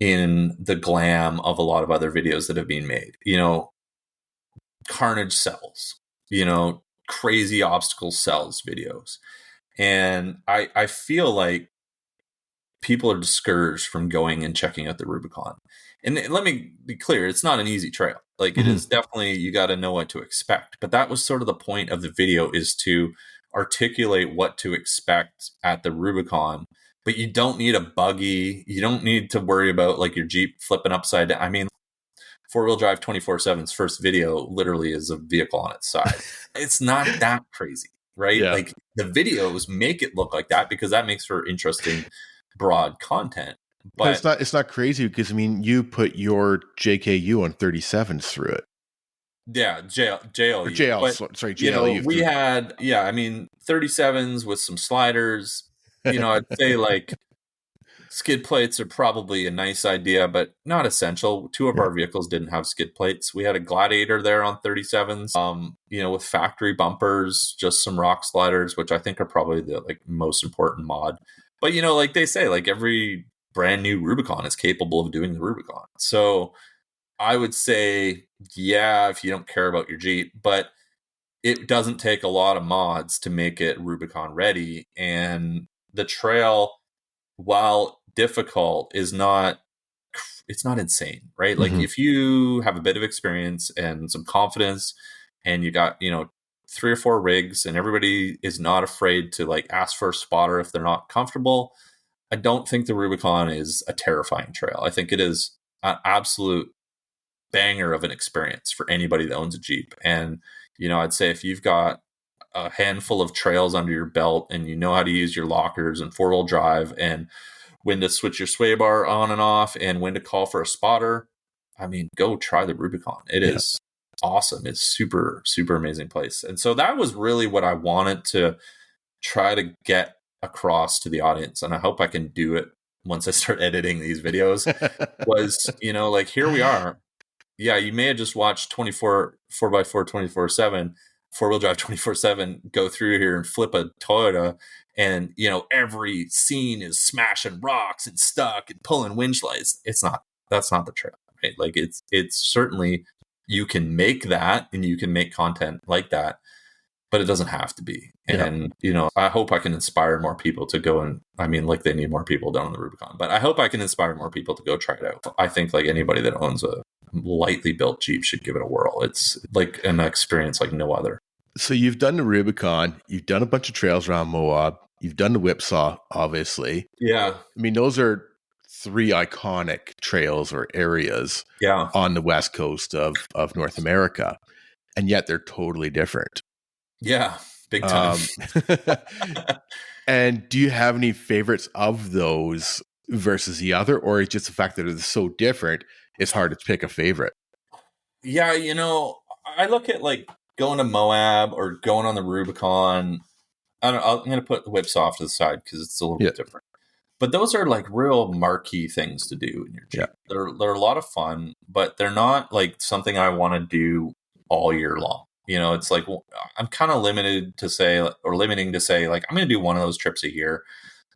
in the glam of a lot of other videos that have been made. Carnage sells, crazy obstacle sells videos. And I feel like people are discouraged from going and checking out the Rubicon. And let me be clear, it's not an easy trail. Like it is definitely, you got to know what to expect. But that was sort of the point of the video, is to articulate what to expect at the Rubicon. But you don't need a buggy. You don't need to worry about like your Jeep flipping upside down. I mean, 4-wheel drive 24/7's first video literally is a vehicle on its side. It's not that crazy, right? Yeah. Like the videos make it look like that because that makes for interesting, broad content. But it's not crazy because, I mean, you put your JKU on 37s through it. Yeah, JLU. Sorry, JLU. We had, 37s with some sliders. I'd say like skid plates are probably a nice idea, but not essential. 2 of our vehicles didn't have skid plates. We had a Gladiator there on 37s, with factory bumpers, just some rock sliders, which I think are probably the like most important mod. But, like they say, like every brand new Rubicon is capable of doing the Rubicon. So I would say, if you don't care about your Jeep, but it doesn't take a lot of mods to make it Rubicon ready. And the trail, while difficult, it's not insane, right? Like if you have a bit of experience and some confidence and you got, 3 or 4 rigs and everybody is not afraid to like ask for a spotter if they're not comfortable, I don't think the Rubicon is a terrifying trail. I think it is an absolute banger of an experience for anybody that owns a Jeep. And, I'd say if you've got a handful of trails under your belt and you know how to use your lockers and 4-wheel drive and when to switch your sway bar on and off and when to call for a spotter, I mean, go try the Rubicon. It is awesome. It's super, super amazing place. And so that was really what I wanted to try to get across to the audience. And I hope I can do it once I start editing these videos was, like here we are. Yeah, you may have just watched 4x4 24/7 4-wheel drive 24/7, go through here and flip a Toyota, and every scene is smashing rocks and stuck and pulling winch lights. That's not the trail, right? Like it's certainly, you can make that and you can make content like that, but it doesn't have to be. And I hope I can inspire more people to go, and like they need more people down on the Rubicon, but I hope I can inspire more people to go try it out. I think like anybody that owns a lightly built Jeep should give it a whirl. It's like an experience like no other. So you've done the Rubicon, you've done a bunch of trails around Moab, you've done the Whipsaw, obviously. Yeah. I mean, those are 3 iconic trails or areas on the west coast of North America, and yet they're totally different. Yeah, big time. And do you have any favorites of those versus the other, or it's just the fact that it's so different, it's hard to pick a favorite? Yeah, I look at like going to Moab or going on the Rubicon. I'm going to put the Whips off to the side because it's a little bit different. But those are like real marquee things to do in your Jeep. Yeah. They're a lot of fun, but they're not like something I want to do all year long. It's like I'm kind of limiting to say like I'm going to do one of those trips a year.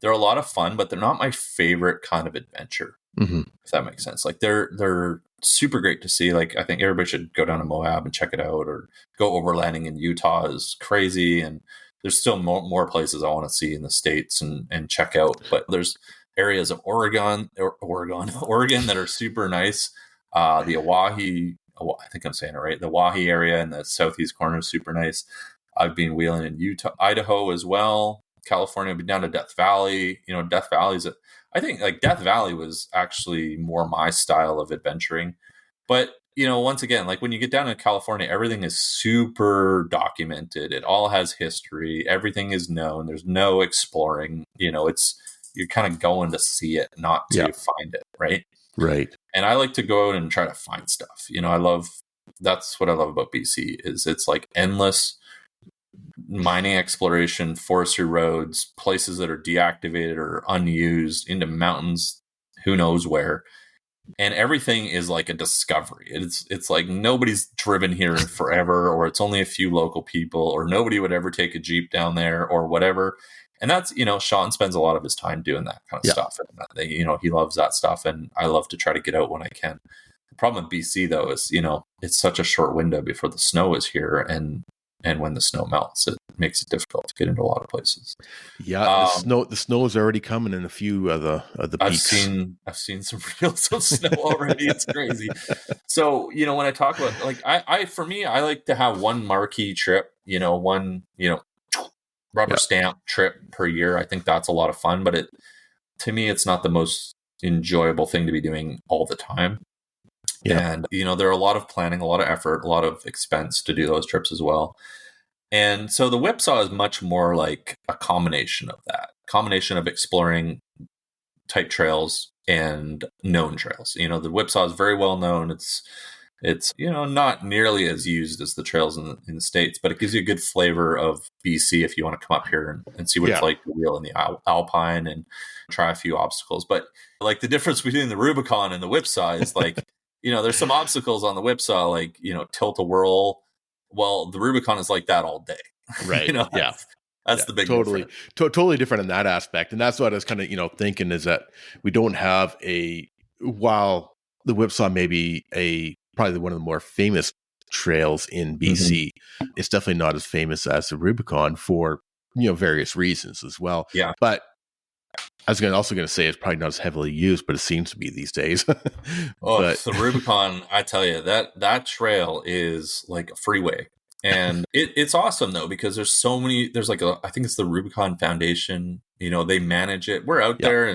They're a lot of fun, but they're not my favorite kind of adventure. Mm-hmm. If that makes sense. Like they're super great to see. Like I think everybody should go down to Moab and check it out, or go overlanding in Utah is crazy. And there's still more places I want to see in the States and check out. But there's areas of Oregon that are super nice. The Oahe, I think I'm saying it right. The Oahe area in the southeast corner is super nice. I've been wheeling in Utah, Idaho as well. California, I've been down to Death Valley. Death Valley's I think like Death Valley was actually more my style of adventuring. But, once again, like when you get down to California, everything is super documented. It all has history. Everything is known. There's no exploring. You're kind of going to see it, not to find it. Right. Right. And I like to go out and try to find stuff. That's what I love about BC is it's like endless mining exploration, forestry roads, places that are deactivated or unused, into mountains, who knows where. And everything is like a discovery. It's like nobody's driven here in forever, or it's only a few local people, or nobody would ever take a Jeep down there or whatever. And that's, Sean spends a lot of his time doing that kind of stuff. And, he loves that stuff. And I love to try to get out when I can. The problem with BC though is, it's such a short window before the snow is here. And when the snow melts, it makes it difficult to get into a lot of places. Yeah, the snow is already coming in a few of the peaks. I've seen some reels of snow already. It's crazy. So when I talk about like I like to have one marquee trip. One rubber stamp trip per year. I think that's a lot of fun, but to me it's not the most enjoyable thing to be doing all the time. Yeah. And, there are a lot of planning, a lot of effort, a lot of expense to do those trips as well. And so the Whipsaw is much more like a combination of exploring type trails and known trails. The Whipsaw is very well known. It's not nearly as used as the trails in the States, but it gives you a good flavor of BC if you want to come up here and see what it's like to wheel in the Alpine and try a few obstacles. But like the difference between the Rubicon and the Whipsaw is like, there's some obstacles on the Whipsaw, like, tilt-a-whirl. Well, the Rubicon is like that all day. Right. That's the big totally different in that aspect. And that's what I was kind of, thinking is that we don't have while the Whipsaw may be probably one of the more famous trails in BC, it's definitely not as famous as the Rubicon for, various reasons as well. Yeah. But I was also going to say it's probably not as heavily used, but it seems to be these days. The Rubicon, I tell you, that trail is like a freeway. And it's awesome, though, because there's so many, there's like I think it's the Rubicon Foundation, they manage it. We're out there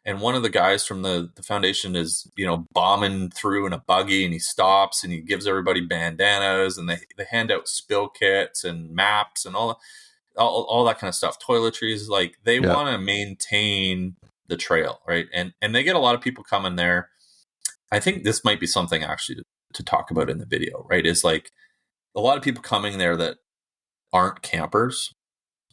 and one of the guys from the foundation is, bombing through in a buggy, and he stops and he gives everybody bandanas, and they hand out spill kits and maps and all that kind of stuff. Toiletries, like they want to maintain the trail, right? And they get a lot of people coming there. I think this might be something actually to talk about in the video, right? Is like a lot of people coming there that aren't campers,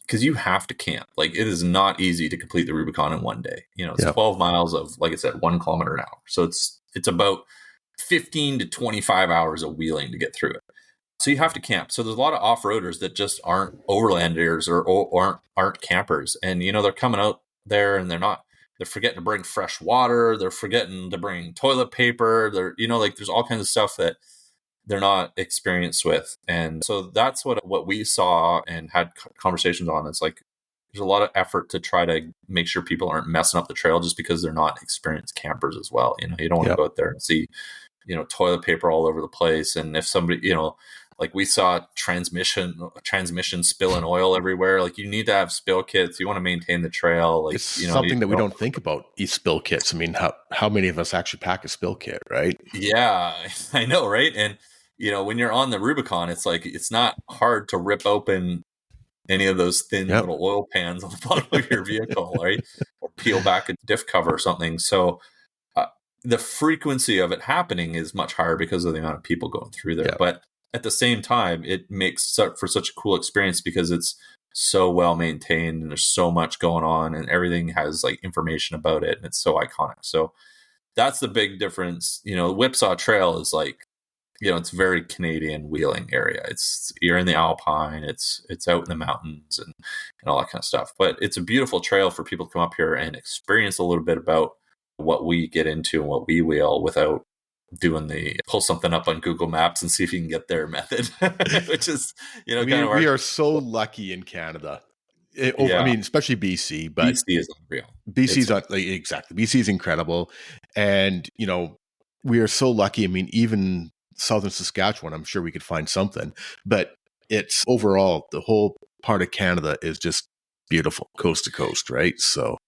because you have to camp. Like it is not easy to complete the Rubicon in one day. It's 12 miles of, like I said, 1 kilometer an hour. So it's about 15 to 25 hours of wheeling to get through it. So you have to camp. So there's a lot of off-roaders that just aren't overlanders or aren't campers. And, they're coming out there and they're forgetting to bring fresh water. They're forgetting to bring toilet paper. There's all kinds of stuff that they're not experienced with. And so that's what we saw and had conversations on. It's like, there's a lot of effort to try to make sure people aren't messing up the trail just because they're not experienced campers as well. You don't want to go out there and see, toilet paper all over the place. And if somebody, like we saw transmission spilling oil everywhere. Like, you need to have spill kits. You want to maintain the trail. Like, it's something that we don't think about, these spill kits. I mean, how many of us actually pack a spill kit, right? Yeah, I know. Right. And, when you're on the Rubicon, it's like, it's not hard to rip open any of those thin little oil pans on the bottom of your vehicle, right? Or peel back a diff cover or something. So the frequency of it happening is much higher because of the amount of people going through there. Yeah. But at the same time, it makes for such a cool experience because it's so well maintained and there's so much going on and everything has like information about it and it's so iconic. So that's the big difference. Whipsaw Trail is like, it's very Canadian wheeling area. You're in the Alpine, it's out in the mountains and all that kind of stuff. But it's a beautiful trail for people to come up here and experience a little bit about what we get into and what we wheel without doing the pull something up on Google Maps and see if you can get there method, which is, we are so lucky in Canada. I mean, especially BC, but BC is unreal. Exactly. BC is incredible. And, we are so lucky. I mean, even southern Saskatchewan, I'm sure we could find something, but it's overall, the whole part of Canada is just beautiful coast to coast. Right. So.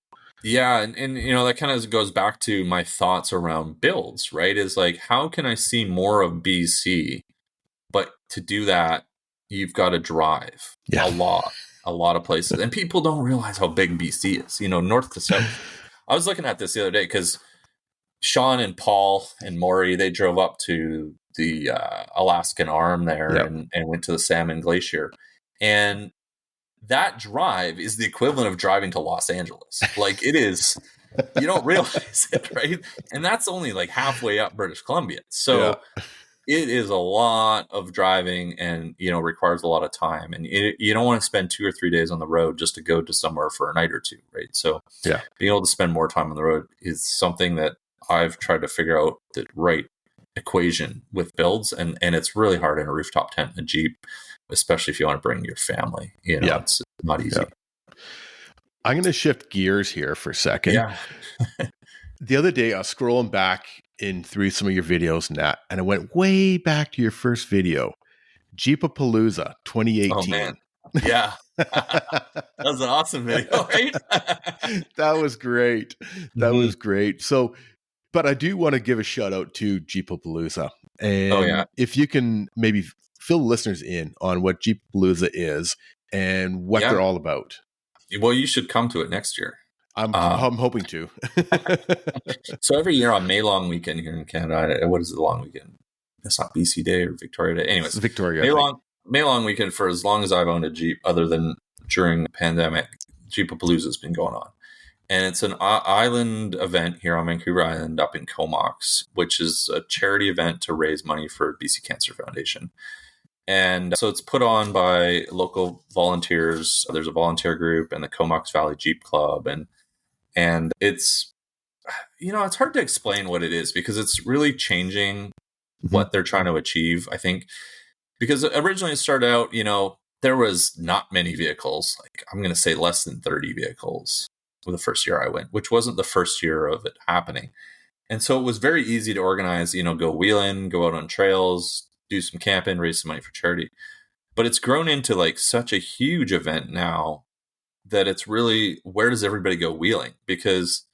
Yeah. And that kind of goes back to my thoughts around builds, right? Is like, how can I see more of BC? But to do that, you've got to drive a lot of places. And people don't realize how big BC is, north to south. I was looking at this the other day because Sean and Paul and Maury, they drove up to the Alaskan Arm there and went to the Salmon Glacier. And that drive is the equivalent of driving to Los Angeles. Like, it is, you don't realize it, right? And that's only like halfway up British Columbia. So it is a lot of driving and, requires a lot of time. And you don't want to spend 2 or 3 days on the road just to go to somewhere for a night or two, right? So being able to spend more time on the road is something that I've tried to figure out the right equation with builds. And it's really hard in a rooftop tent in a Jeep, especially if you want to bring your family. It's not easy. I'm going to shift gears here for a second. Yeah. The other day, I was scrolling back through some of your videos and I went way back to your first video, Jeepapalooza 2018. Oh, man. Yeah. That was an awesome video, right? That was great. That was great. So, but I do want to give a shout out to Jeepapalooza. And if you can maybe fill the listeners in on what Jeepapalooza is and what they're all about. Well, you should come to it next year. I'm hoping to. So every year on May long weekend here in Canada, what is the long weekend? It's not BC Day or Victoria Day. Anyways, it's Victoria. May long weekend for as long as I've owned a Jeep, other than during the pandemic, Jeepapalooza has been going on. And it's an island event here on Vancouver Island up in Comox, which is a charity event to raise money for BC Cancer Foundation. And so it's put on by local volunteers. There's a volunteer group and the Comox Valley Jeep Club. And it's, it's hard to explain what it is because it's really changing what they're trying to achieve, I think. Because originally it started out, there was not many vehicles. Like, I'm going to say less than 30 vehicles the first year I went, which wasn't the first year of it happening. And so it was very easy to organize, go wheeling, go out on trails, do some camping, raise some money for charity. But it's grown into like such a huge event now that it's really, where does everybody go wheeling? Because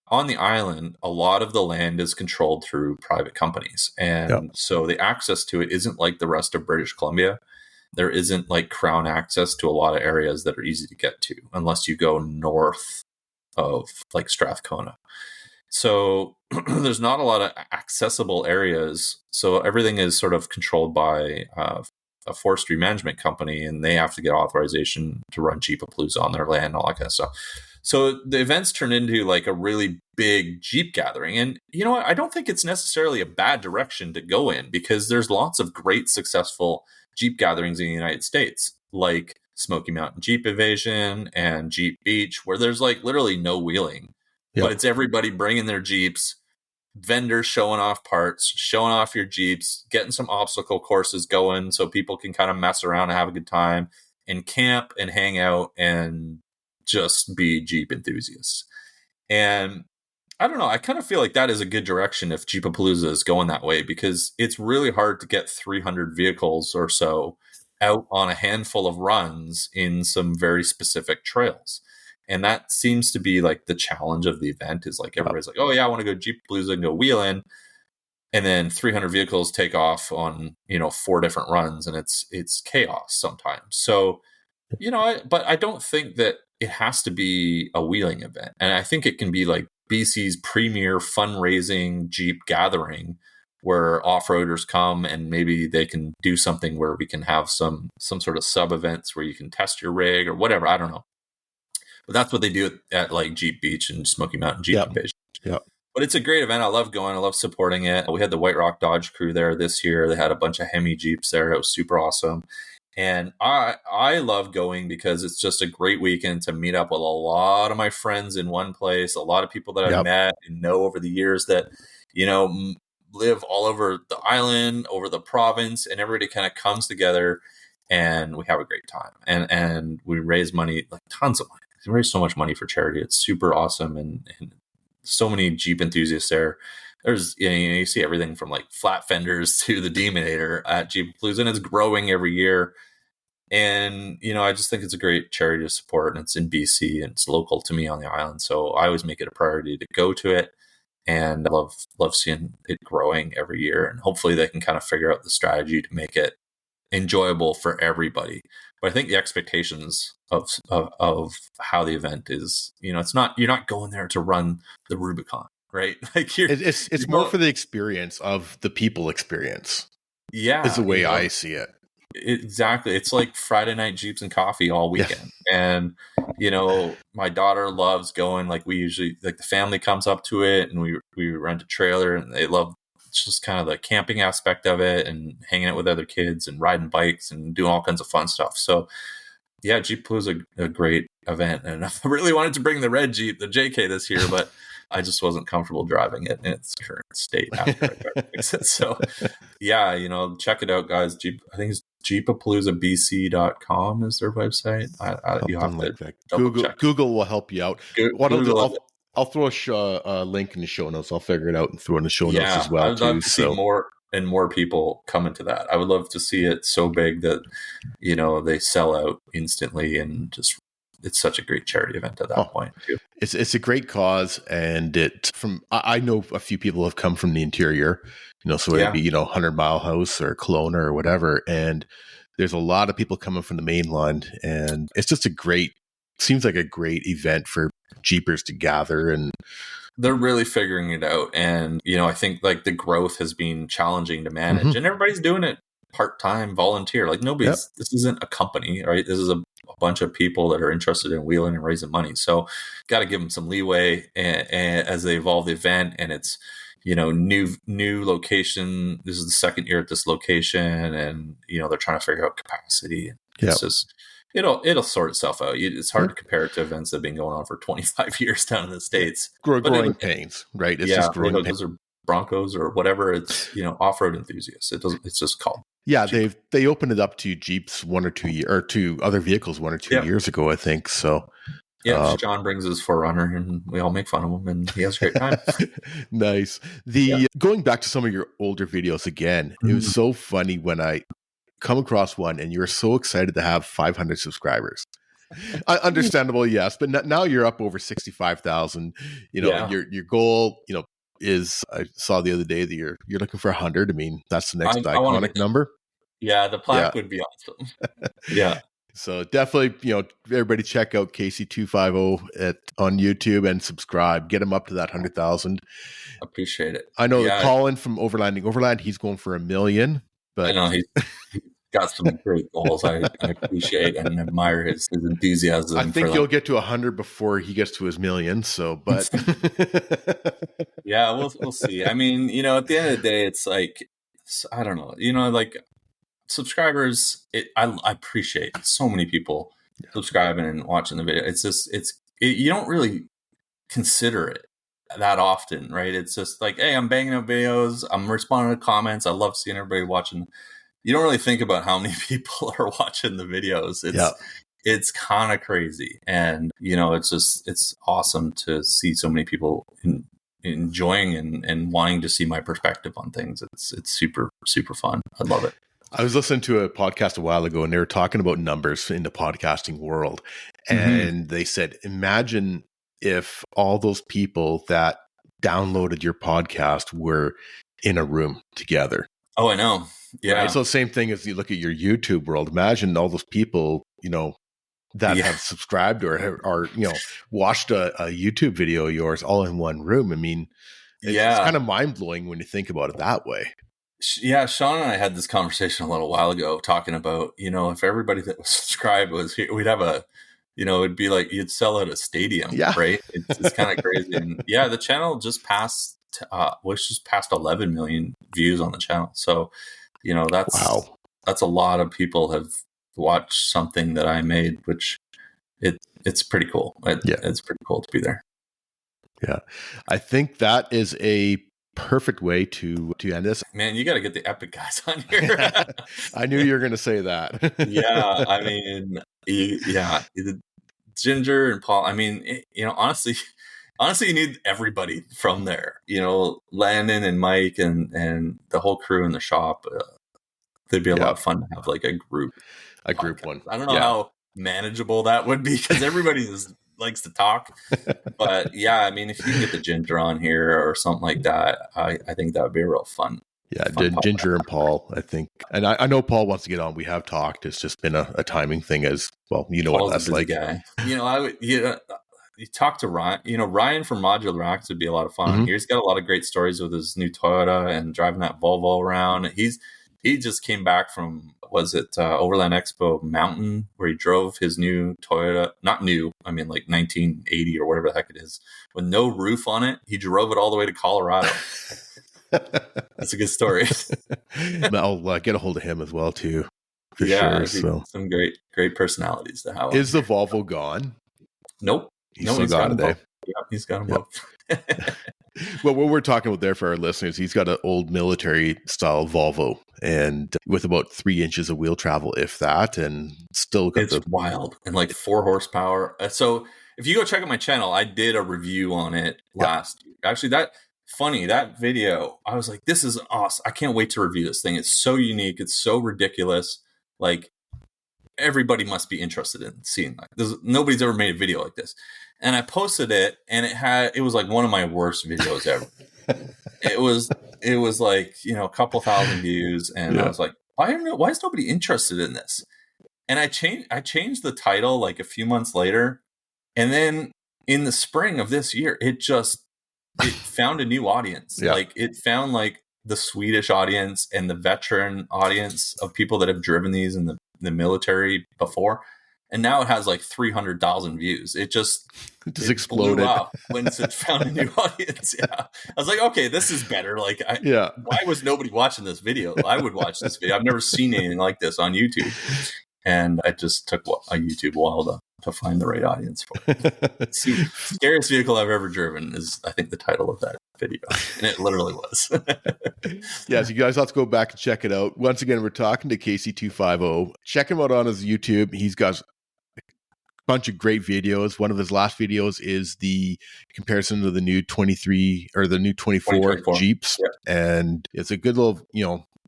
on the island, a lot of the land is controlled through private companies. And so the access to it isn't like the rest of British Columbia. There isn't like crown access to a lot of areas that are easy to get to unless you go north of like Strathcona. So there's not a lot of accessible areas. So everything is sort of controlled by a forestry management company, and they have to get authorization to run Jeepapalooza on their land and all that kind of stuff. So the events turned into like a really big Jeep gathering. And you know what? I don't think it's necessarily a bad direction to go in, because there's lots of great successful Jeep gatherings in the United States, like Smoky Mountain Jeep Invasion and Jeep Beach, where there's like literally no wheeling, but it's everybody bringing their Jeeps, vendors showing off parts, showing off your Jeeps, getting some obstacle courses going so people can kind of mess around and have a good time and camp and hang out and just be Jeep enthusiasts. And I don't know, I kind of feel like that is a good direction if Jeepapalooza is going that way, because it's really hard to get 300 vehicles or so out on a handful of runs in some very specific trails. And that seems to be like the challenge of the event, is like everybody's like, oh yeah, I want to go Jeepapalooza and go wheeling. And then 300 vehicles take off on, 4 different runs, and it's chaos sometimes. So, but I don't think that it has to be a wheeling event. And I think it can be like BC's premier fundraising Jeep gathering, where off-roaders come and maybe they can do something where we can have some sort of sub events where you can test your rig or whatever. I don't know. But that's what they do at like Jeep Beach and Smoky Mountain Jeep Invasion. Yeah. But it's a great event. I love going. I love supporting it. We had the White Rock Dodge crew there this year. They had a bunch of Hemi Jeeps there. It was super awesome. And I love going because it's just a great weekend to meet up with a lot of my friends in one place, a lot of people that I've met and know over the years that, live all over the island, over the province, and everybody kind of comes together and we have a great time. And we raise money, like tons of money. We raise so much money for charity. It's super awesome. And so many Jeep enthusiasts there. There's, you see everything from like flat fenders to the Demonator at Jeepapalooza, and it's growing every year. And, I just think it's a great charity to support, and it's in BC and it's local to me on the island. So I always make it a priority to go to it, and I love seeing it growing every year. And hopefully they can kind of figure out the strategy to make it enjoyable for everybody. But I think the expectations of how the event is, it's not, you're not going there to run the Rubicon. Right. Like it's more for the experience of the people experience. Yeah. Is the way I see it. Exactly. It's like Friday night Jeeps and coffee all weekend. Yeah. And, my daughter loves going. Like we usually, like the family comes up to it and we rent a trailer, and they love just kind of the camping aspect of it and hanging out with other kids and riding bikes and doing all kinds of fun stuff. So yeah, Jeep was a great event. And I really wanted to bring the red Jeep, the JK, this year, but I just wasn't comfortable driving it in its current state after I tried to fix it. So yeah, check it out, guys. I think it's Jeepapaloozabc.com is their website. You have like to that. Google will help you out. I'll throw a link in the show notes. I'll figure it out and throw in the show notes as well. I'd love to see more and more people come into that. I would love to see it so big that, they sell out instantly, and just, it's such a great charity event at that point too. It's a great cause, and I know a few people have come from the interior, so it'd be 100 Mile House or Kelowna or whatever, and there's a lot of people coming from the mainland, and it's just seems like a great event for Jeepers to gather, and they're really figuring it out. And I think like the growth has been challenging to manage, and everybody's doing it part-time, volunteer. Like this isn't a company, right? This is a bunch of people that are interested in wheeling and raising money. So got to give them some leeway and as they evolve the event. And it's, new location. This is the second year at this location, and, they're trying to figure out capacity. It's just, it'll sort itself out. It's hard to compare it to events that have been going on for 25 years down in the States. Growing pains, right? It's just growing pains. Those are Broncos or whatever. It's, off-road enthusiasts. It's just called. Yeah, they opened it up to Jeeps 1 or 2 years, or to other vehicles 1 or 2 years ago, I think. So yeah, John brings his 4Runner, and we all make fun of him, and he has a great time. Nice. Going back to some of your older videos again, it was so funny when I come across one, and you're so excited to have 500 subscribers. Understandable, yes, but now you're up over 65,000. Your goal, is, I saw the other day that you're looking for 100. I mean, that's the next iconic number. Yeah, the plaque would be awesome. Yeah. So definitely, everybody check out Casey250 on YouTube and subscribe. Get him up to that 100,000. Appreciate it. I know Colin from Overland, he's going for 1 million. But I know he's got some great goals. I appreciate and admire his enthusiasm. I think you'll get to 100 before he gets to his million. So, but yeah, we'll see. I mean, at the end of the day, it's like, I don't know, like subscribers. I appreciate so many people subscribing and watching the video. It's just you don't really consider it that often, right? It's just like, hey, I'm banging out videos, I'm responding to comments, I love seeing everybody watching. You don't really think about how many people are watching the videos. It's kind of crazy, and it's awesome to see so many people enjoying and wanting to see my perspective on things. It's super, super fun. I love it. I was listening to a podcast a while ago, and they were talking about numbers in the podcasting world, and they said, imagine if all those people that downloaded your podcast were in a room together. Oh, I know. Yeah. Right? So same thing as you look at your YouTube world. Imagine all those people, that have subscribed or watched a YouTube video of yours all in one room. I mean, it's kind of mind blowing when you think about it that way. Yeah, Sean and I had this conversation a little while ago talking about, if everybody that was subscribed was here, we'd have it'd be like you'd sell out a stadium, right? It's kind of crazy. And the channel just passed 11 million views on the channel. So, that's a lot of people have watched something that I made, which it's pretty cool. It's pretty cool to be there. Yeah. I think that is a perfect way to end this. Man, you got to get the epic guys on here. I knew you were going to say that. Yeah. I mean, Ginger and Paul. I mean, honestly, you need everybody from there. Landon and Mike and the whole crew in the shop. They'd be a lot of fun to have like a group one. I don't know how manageable that would be because everybody likes to talk. But I mean, if you can get the Ginger on here or something like that, I think that would be a real fun. Yeah, Ginger and Paul, I think. And I know Paul wants to get on. We have talked. It's just been a timing thing as well. Paul's what that's like. Guy. You talk to Ryan. Ryan from Modular Racks would be a lot of fun. Mm-hmm. He's got a lot of great stories with his new Toyota and driving that Volvo around. He just came back from, Overland Expo Mountain, where he drove his new Toyota, not new, I mean like 1980 or whatever the heck it is, with no roof on it. He drove it all the way to Colorado. That's a good story. I'll get a hold of him as well too, for sure. So some great personalities to have. Is the Volvo gone? Nope. He's still got it, eh? Yeah, he's got them both. Well, what we're talking about there for our listeners, he's got an old military style Volvo and with about 3 inches of wheel travel, if that, and still got wild and like 4 horsepower. So if you go check out my channel, I did a review on it last year. Actually, that video, I was like, this is awesome. I can't wait to review this thing. It's so unique. It's so ridiculous. Like everybody must be interested in seeing that. Nobody's ever made a video like this. And I posted it, and it was like one of my worst videos ever. It was like, a couple thousand views, and I was like, why is nobody interested in this? And I changed the title like a few months later, and then in the spring of this year, it found a new audience. Yeah. Like it found like the Swedish audience and the veteran audience of people that have driven these in the military before. And now it has like 300,000 views. It just exploded blew up when it found a new audience. Yeah, I was like, okay, this is better. Like, why was nobody watching this video? I would watch this video. I've never seen anything like this on YouTube, and it just took a YouTube a while to find the right audience for it. Scariest vehicle I've ever driven is, I think, the title of that video, and it literally was. So you guys have to go back and check it out. Once again, we're talking to Casey250. Check him out on his YouTube. He's got bunch of great videos. One of his last videos is the comparison to the new 23 or the new 24 Jeeps. Yeah. And it's a good little,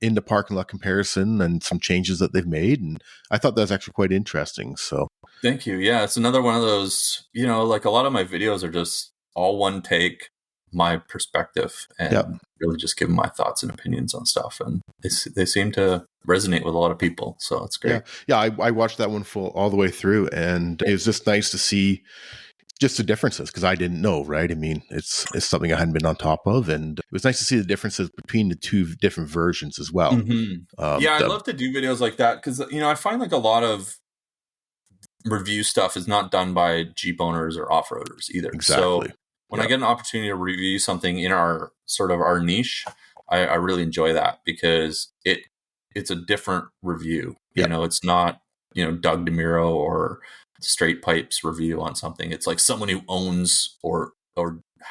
in the parking lot comparison and some changes that they've made. And I thought that was actually quite interesting. So thank you. Yeah. It's another one of those, like a lot of my videos are just all one take, my perspective, and really just giving my thoughts and opinions on stuff. And they seem to resonate with a lot of people. So it's great. Yeah. I watched that one all the way through, and it was just nice to see just the differences, because I didn't know, right? I mean, it's something I hadn't been on top of, and it was nice to see the differences between the two different versions as well. Yeah, I'd love to do videos like that because, you know, I find like a lot of review stuff is not done by Jeep owners or off-roaders either. Exactly. So when I get an opportunity to review something in our sort of our niche, I really enjoy that because it's a different review. You know, it's not, you know, Doug DeMuro or Straight Pipes review on something. It's like someone who owns or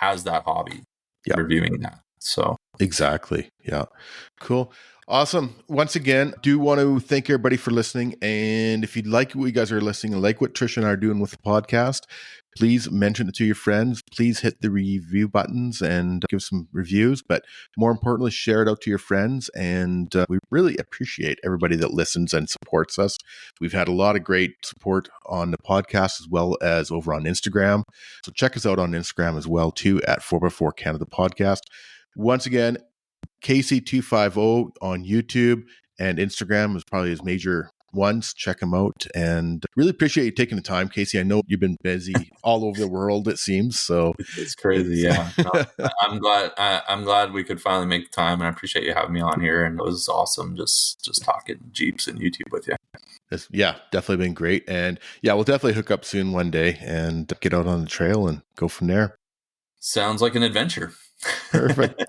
has that hobby reviewing that. So exactly. Yeah. Cool. Awesome. Once again, do want to thank everybody for listening. And if you like what you guys are listening and like what Trish and I are doing with the podcast, please mention it to your friends. Please hit the review buttons and give some reviews. But more importantly, share it out to your friends. And we really appreciate everybody that listens and supports us. We've had a lot of great support on the podcast as well as over on Instagram. So check us out on Instagram as well, too, at 4x4 Canada Podcast. Once again, Casey250 on YouTube and Instagram is probably his major ones. Check him out, and really appreciate you taking the time, Casey. I know you've been busy all over the world, it seems. So it's crazy. Yeah, no, I'm glad we could finally make time, and I appreciate you having me on here. And it was awesome just talking Jeeps and YouTube with you. Yeah, definitely been great. And yeah, we'll definitely hook up soon one day and get out on the trail and go from there. Sounds like an adventure. Perfect.